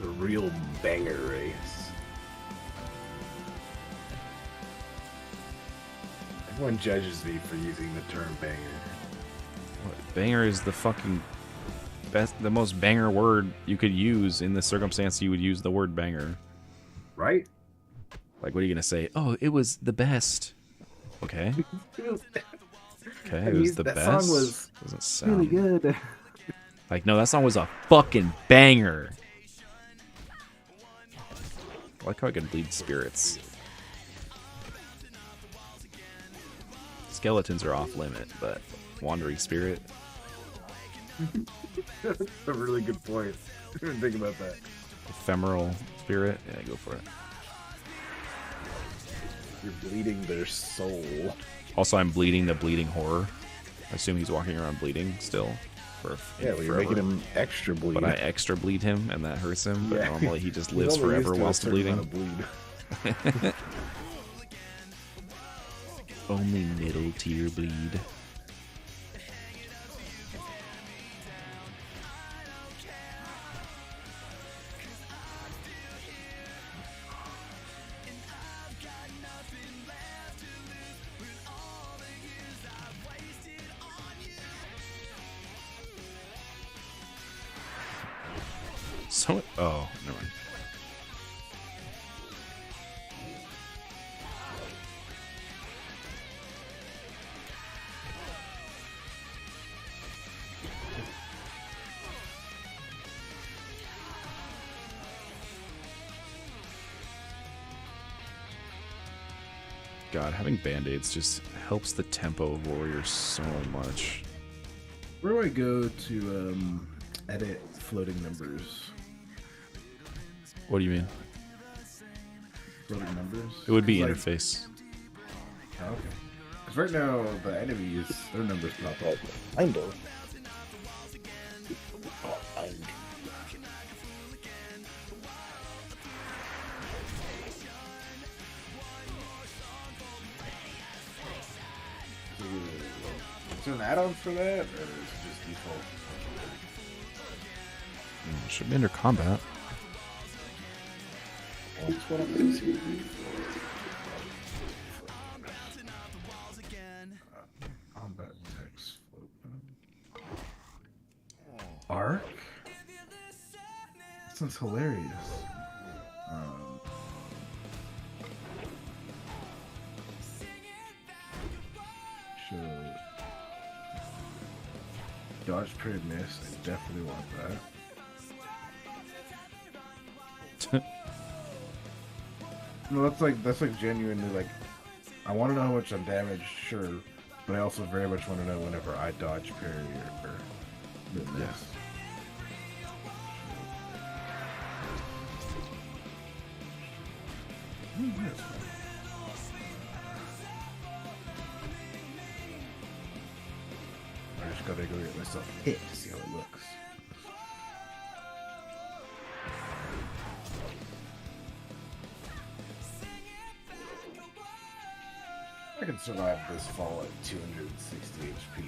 The real banger race. Everyone judges me for using the term banger. What, banger is the fucking the most banger word you could use in the circumstance you would use the word banger. Right? Like, what are you gonna say? Oh, it was the best. Okay. Okay, it was the best. That song was doesn't sound really good. Like, no, that song was a fucking banger. I like how I can bleed spirits. Skeletons are off limit, but wandering spirit. That's a really good point. I didn't think about that. Ephemeral spirit. Yeah, go for it. You're bleeding their soul. Also, I'm bleeding the bleeding horror. I assume he's walking around bleeding still. Yeah, well, you're making him extra bleed. But I extra bleed him, and that hurts him. But Yeah. normally he just lives forever whilst bleeding. Bleed. Only middle tier bleed. Oh, never mind. God, having band-aids just helps the tempo of warriors so much. Where do I go to edit floating numbers? What do you mean? Floating numbers? It would be Like, interface. oh, okay. Because right now, the enemies, their numbers pop up. I know. Is there an add-on for that, or is it just default? Should be under combat. Combat text float. Arc? That sounds hilarious. Should dodge, parry, miss. I definitely want that. No, that's like genuinely like. I want to know how much I'm damaged, sure, but I also very much want to know whenever I dodge, parry, or miss. I just gotta go get myself hit to see how it looks. I can survive this fall at 260 HP,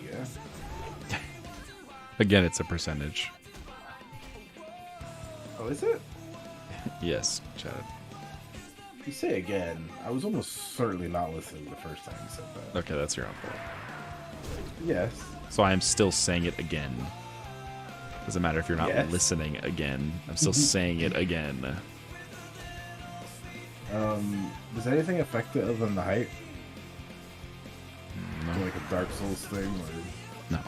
yeah? Again, it's a percentage. Oh, is it? Yes, Chad. You say again. I was almost certainly not listening the first time you said that. Okay, that's your own fault. Yes. So I am still saying it again. Doesn't matter if you're not listening again. I'm still saying it again. Does anything affect it other than the height? No. Is it like a Dark Souls thing? Or... No.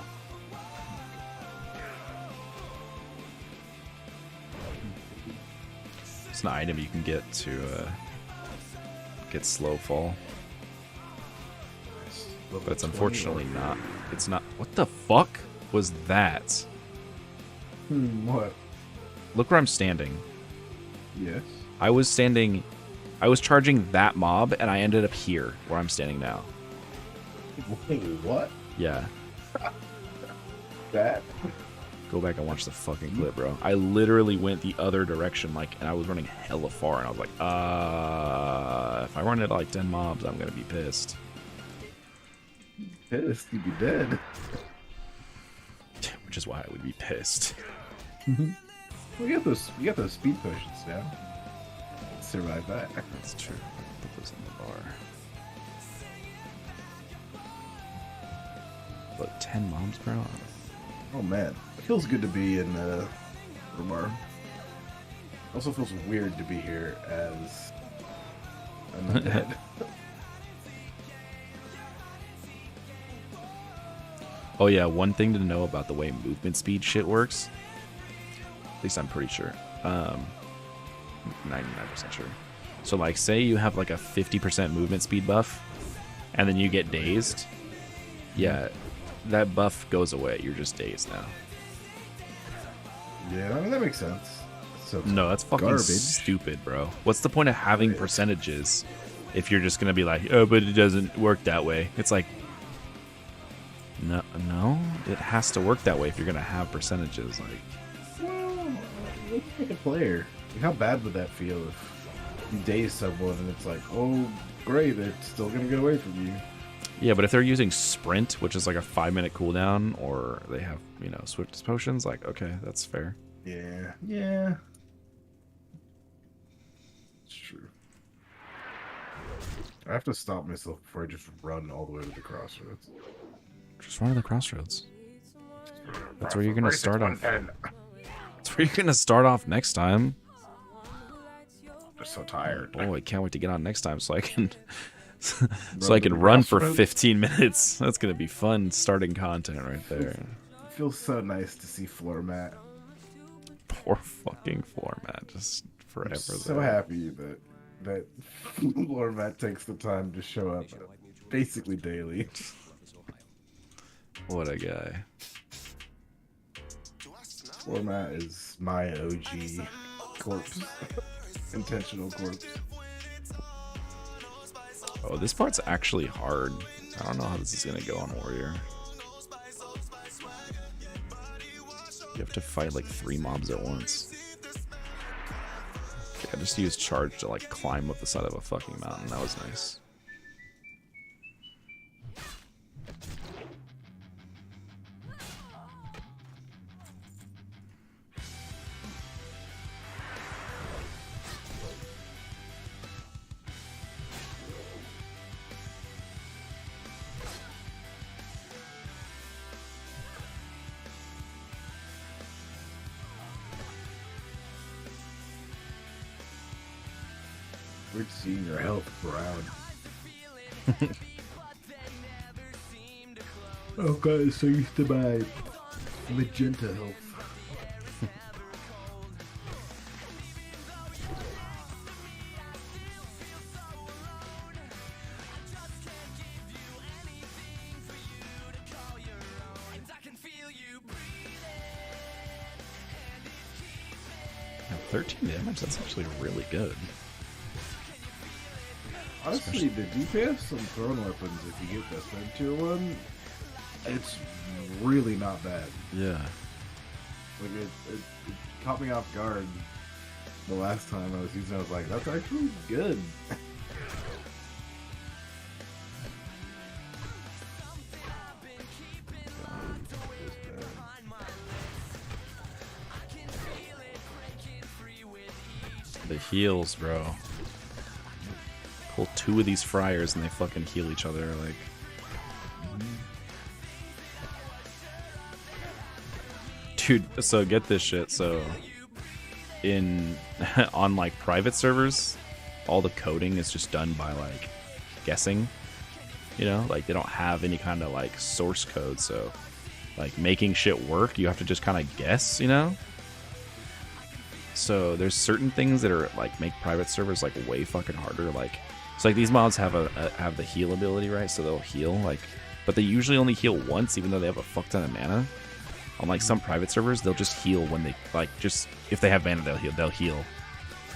It's an item you can get to get slow fall. But it's unfortunately not. It's not. What the fuck was that? What? Look where I'm standing. Yes. I was charging that mob, and I ended up here, where I'm standing now. Wait, what? Yeah. That? Go back and watch the fucking clip, bro. I literally went the other direction, like, and I was running hella far, and I was like, if I run into like 10 mobs, I'm gonna be pissed. Pissed? You'd be dead. Which is why I would be pissed. We got those speed potions now. Survive that. That's true. Put those in the bar. But 10 mobs, bro? Oh man, it feels good to be in the bar. Also feels weird to be here as an undead. Oh yeah, one thing to know about the way movement speed shit works. At least I'm pretty sure. 99% sure. So like, say you have like a 50% movement speed buff, and then you get dazed. Yeah, that buff goes away. You're just dazed now. Yeah, I mean, that makes sense. So No, that's fucking garbage. stupid, bro. What's the point of having percentages if you're just gonna be like, oh, but it doesn't work that way? It's like, no, it has to work that way if you're gonna have percentages. Like, Well, let's take a player. Like, how bad would that feel if you daze someone and it's like, oh, great, they're still gonna get away from you? yeah, but if they're using sprint, which is like a 5-minute cooldown, or they have, swift potions, like, okay, that's fair. Yeah. It's true. I have to stop myself before I just run all the way to the crossroads. Just run to the crossroads. That's where you're gonna start off. That's where you're gonna start off next time. I'm just so tired. Oh, I can't wait to get on next time so I can run for 15 minutes. That's gonna be fun starting content right there. It feels so nice to see floor mat. Poor fucking floor mat, just forever. I'm so happy that that Lord Matt takes the time to show up basically daily. What a guy. Lord Matt is my OG corpse. Intentional corpse. Oh, this part's actually hard. I don't know how this is gonna go on Warrior. You have to fight like 3 mobs at once. Okay, I just used charge to like climb up the side of a fucking mountain. That was nice. We're seeing your health brown. Oh god, so used to my magenta health. Yeah, 13 damage, that's actually really good. Honestly, the DPS some thrown weapons, if you get the third tier one, it's really not bad. Yeah. Like it caught me off guard the last time I was using it. I was like, that's actually good. The heals, bro. Pull 2 of these friars and they fucking heal each other, like. Dude, so get this shit. So in on like private servers, all the coding is just done by like guessing. You know, like they don't have any kind of like source code, so like making shit work, you have to just kind of guess, you know? So there's certain things that are like make private servers like way fucking harder. Like, so like these mobs have have the heal ability, right? So they'll heal like, but they usually only heal once, even though they have a fuck ton of mana. On like some private servers, they'll just heal when they like just if they have mana, they'll heal.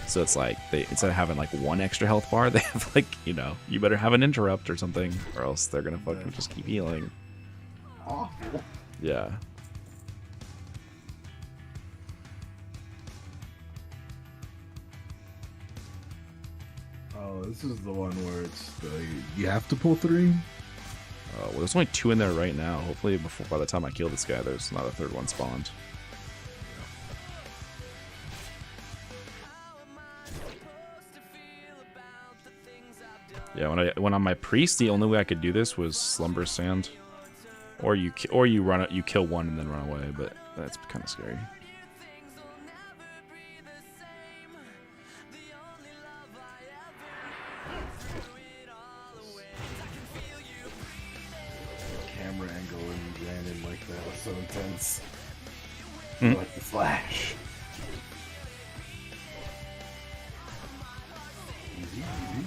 So it's like they instead of having like 1 extra health bar, they have like, you know, you better have an interrupt or something, or else they're gonna fucking just keep healing. Awful. Yeah. Oh, this is the one where it's you have to pull 3. Well, there's only 2 in there right now. Hopefully, by the time I kill this guy, there's not a 3rd one spawned. Yeah, when on my priest, the only way I could do this was slumber sand, or you kill one and then run away, but that's kind of scary. Camera angle and ran in like that was so intense. Mm. Like the flash. Easy, easy.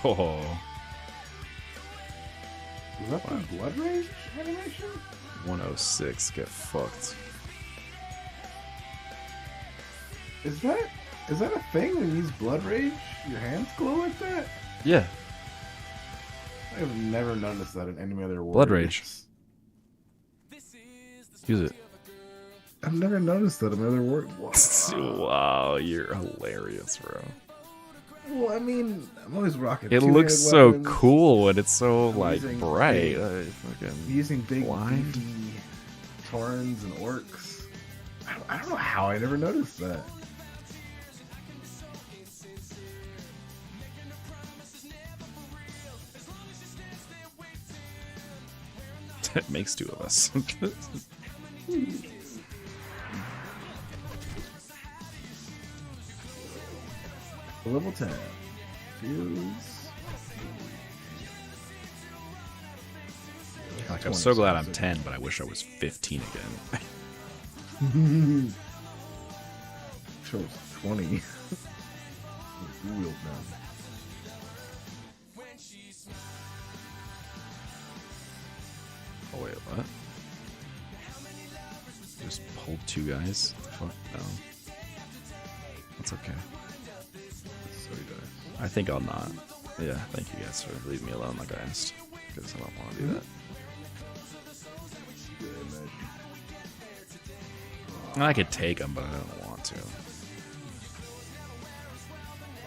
Oh. Was that the blood rage animation? 106, get fucked. Is that a thing when you use blood rage? Your hands glow like that? Yeah. I've never noticed that in any other Blood rage. Use it. I've never noticed that in other words. Wow, you're hilarious, bro. Well, I mean, I'm always rocking. It looks so weapons. cool and it's so I'm like using bright. big- using big blind. beefy Taurens and orcs. I don't know how I never noticed that. It makes 2 of us. Level 10. Feels. Oh, Like, I'm so glad I'm 10, but I wish I was 15 again. So it's 20. Wheeled now. Oh, wait, what? Just pulled 2 guys? What the fuck? No. That's okay. So he dies. I think I'll not. Yeah, thank you guys for leaving me alone like I asked. Because I don't want to do that. And I could take them, but I don't want to.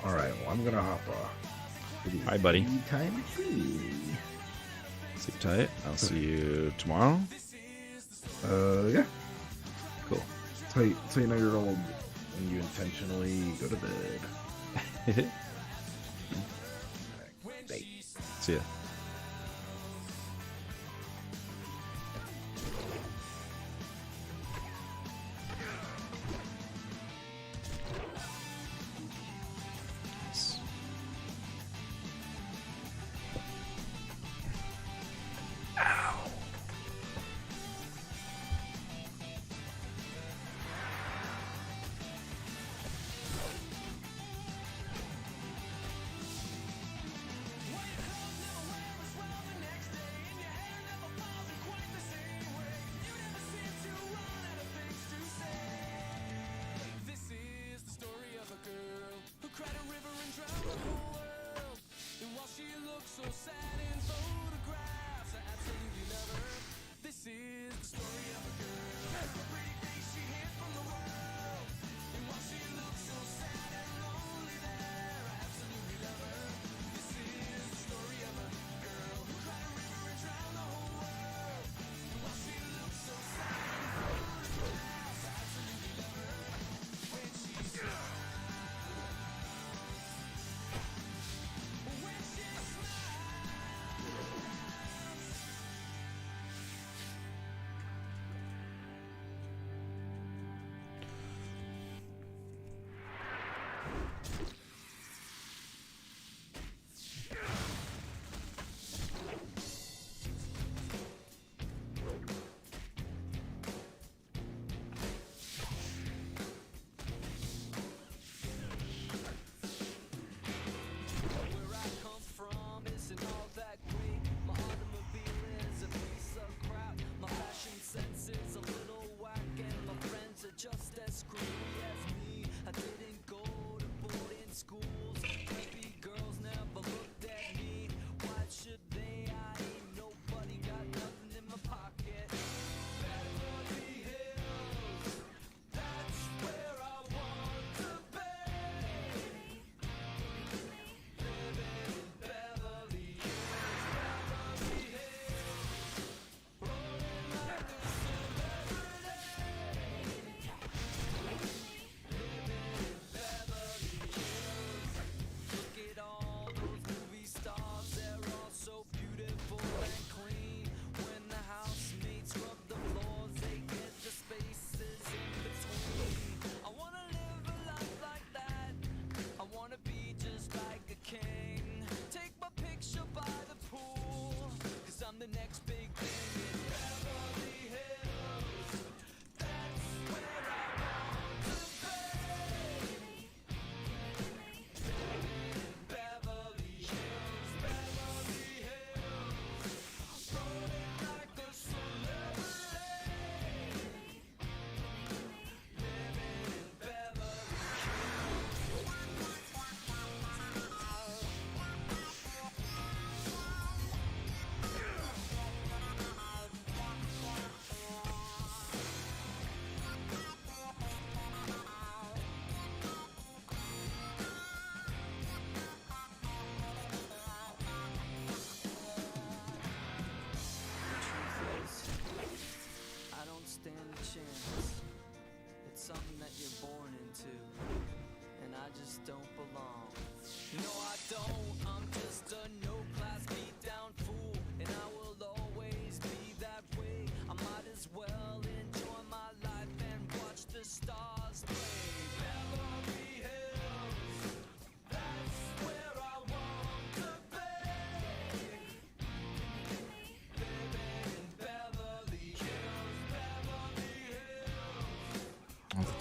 Alright, well, I'm gonna hop off. Hi, buddy. Time free. Sleep tight. I'll see you tomorrow. Yeah. Cool. So you know you're old when you intentionally go to bed. See ya.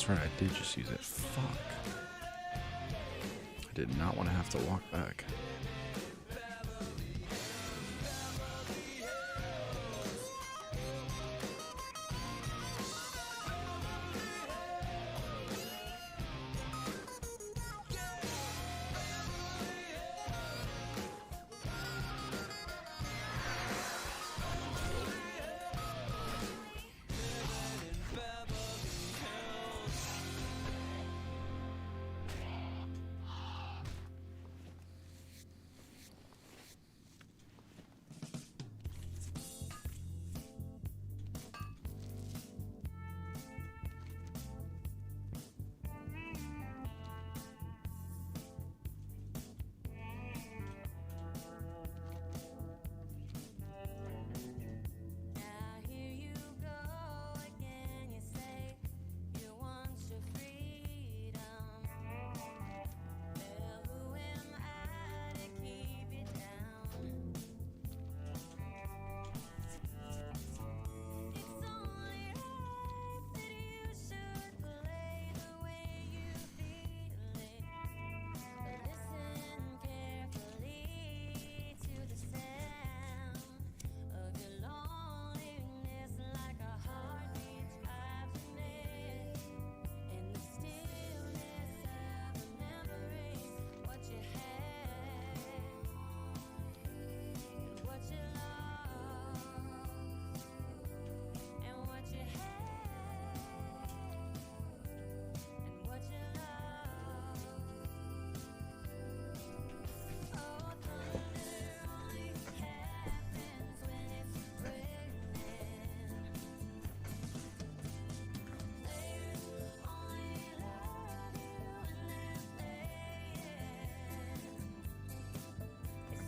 That's right, I did just use it. Fuck. I did not want to have to walk back.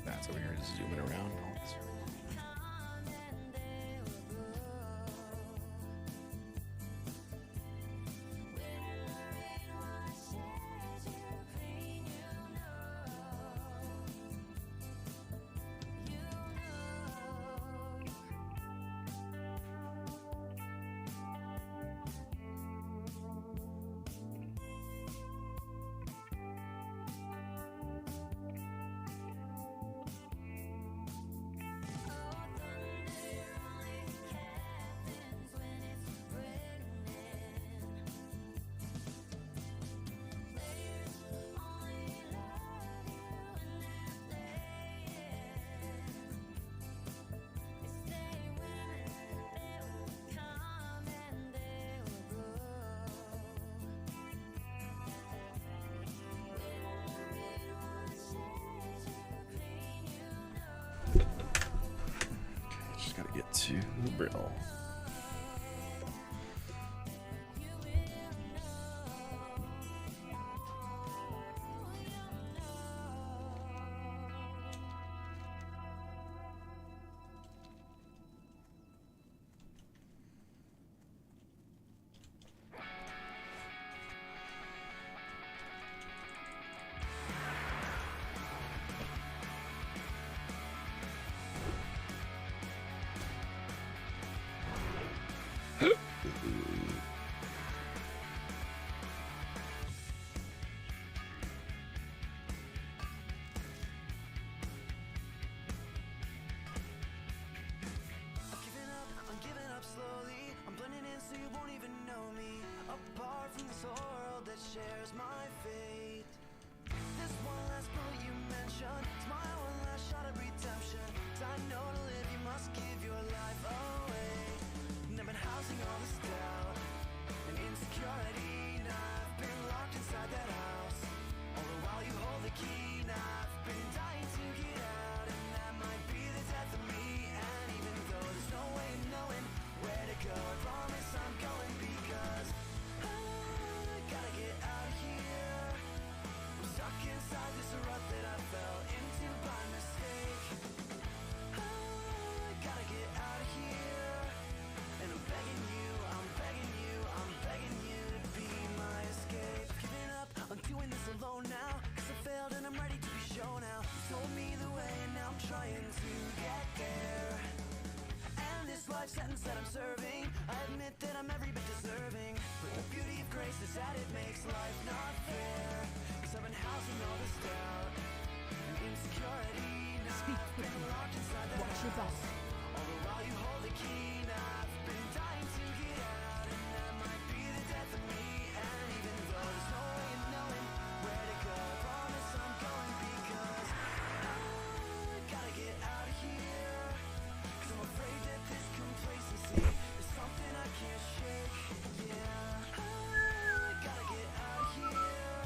That's over here, zooming around. Just gotta get to the brill. Sentence that I'm serving, I admit that I'm every bit deserving, but the beauty of grace is said it makes life not fair. 'Cause I've been housing all this doubt and insecurity. Speak quickly. Watch your back. All the while you hold the key, and I've been dying to get out, and that might be the death of me. And even though there's no way of knowing where to go, I promise I'm going, because I gotta get out of here. 'Cause I'm afraid that this complacency is something I can't shake. Yeah, I gotta get out of here.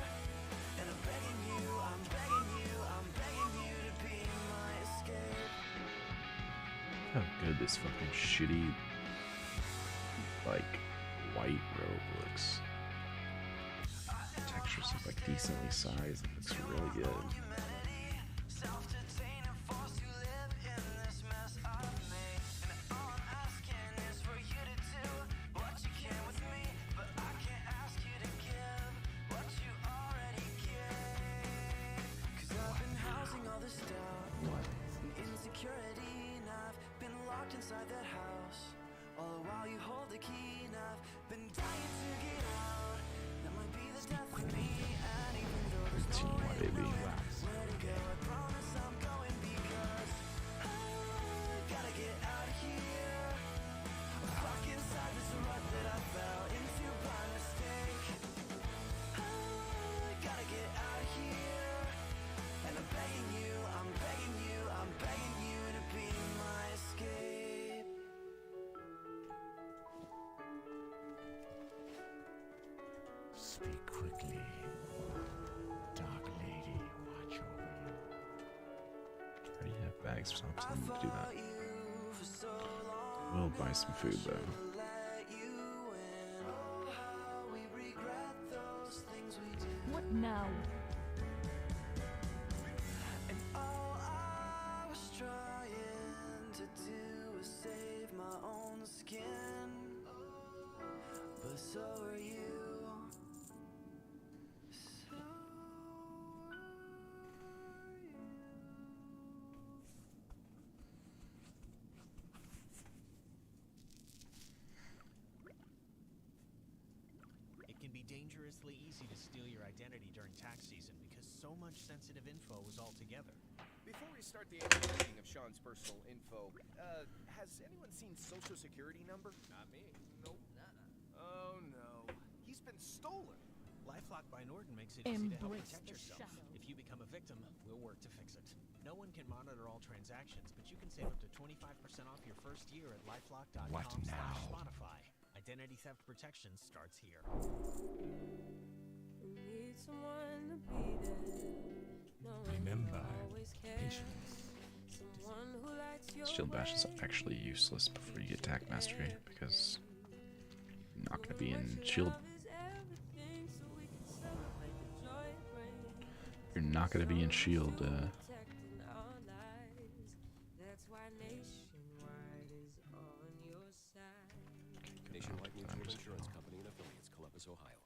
And I'm begging you, I'm begging you, I'm begging you to be my escape. How good this fucking shitty, like, white robe looks. The texture's like decently sized. It looks really good. Self-detained and forced to live in this mess I've made. And all I'm asking is for you to do what you can with me. But I can't ask you to give what you already gave. 'Cause I've been housing all this doubt and insecurity, and I've been locked inside that house. All the while you hold the key, and I've been dying to get out. That might be the death of me. And even though there's no Team, way of baby. knowing where to go, I promise I'm going, because I gotta get out of here. I'm stuck inside this rut that I fell into by mistake. I gotta get out of here. And I'm begging you, I'm begging you, I'm begging you to be my escape. Speak quickly. Dark lady, watch over you. I already have bags, so I'm telling you to do that. You for so long, We'll buy some food though. let you in. Oh, how we regret those things we did. What now? And all I was trying to do was save my own skin. But so are you. So are you. It can be dangerously easy to steal your identity during tax season because so much sensitive info is all together. Before we start the annual reading of Sean's personal info, has anyone seen Social Security number? Not me. Nope. Oh no. He's been stolen. LifeLock by Norton makes it easy to help Embrace protect the yourself. shadow. If you become a victim, we'll work to fix it. No one can monitor all transactions, but you can save up to 25% off your first year at lifelock.com/Spotify. Identity theft protection starts here. Need someone to be there. Remember, patience. Someone who likes your Shield Bash is actually useless before you get Attack Mastery because you're not going to be in Shield. everything, so we can celebrate the joy it brings. You're not going to be in Shield. Protecting our lives. That's why Nationwide is on your side. Nationwide Mutual Insurance Company and affiliates, Columbus, Ohio.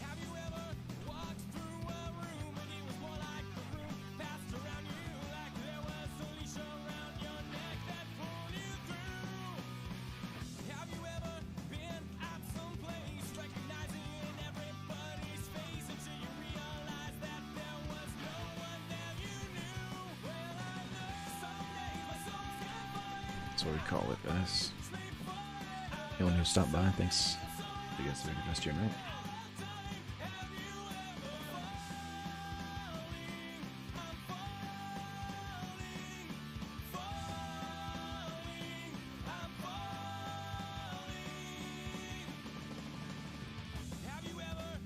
Have you ever walked through a room and it was more like the room passed around you, like there was a leash around your neck that pulled you through? Have you ever been at some place, recognizing everybody's face until you realize that there was no one there you knew? Well, I know some days my soul's gonna find That's what we call it, guys. Anyone who stopped by, thanks. You guys have a good rest of your night.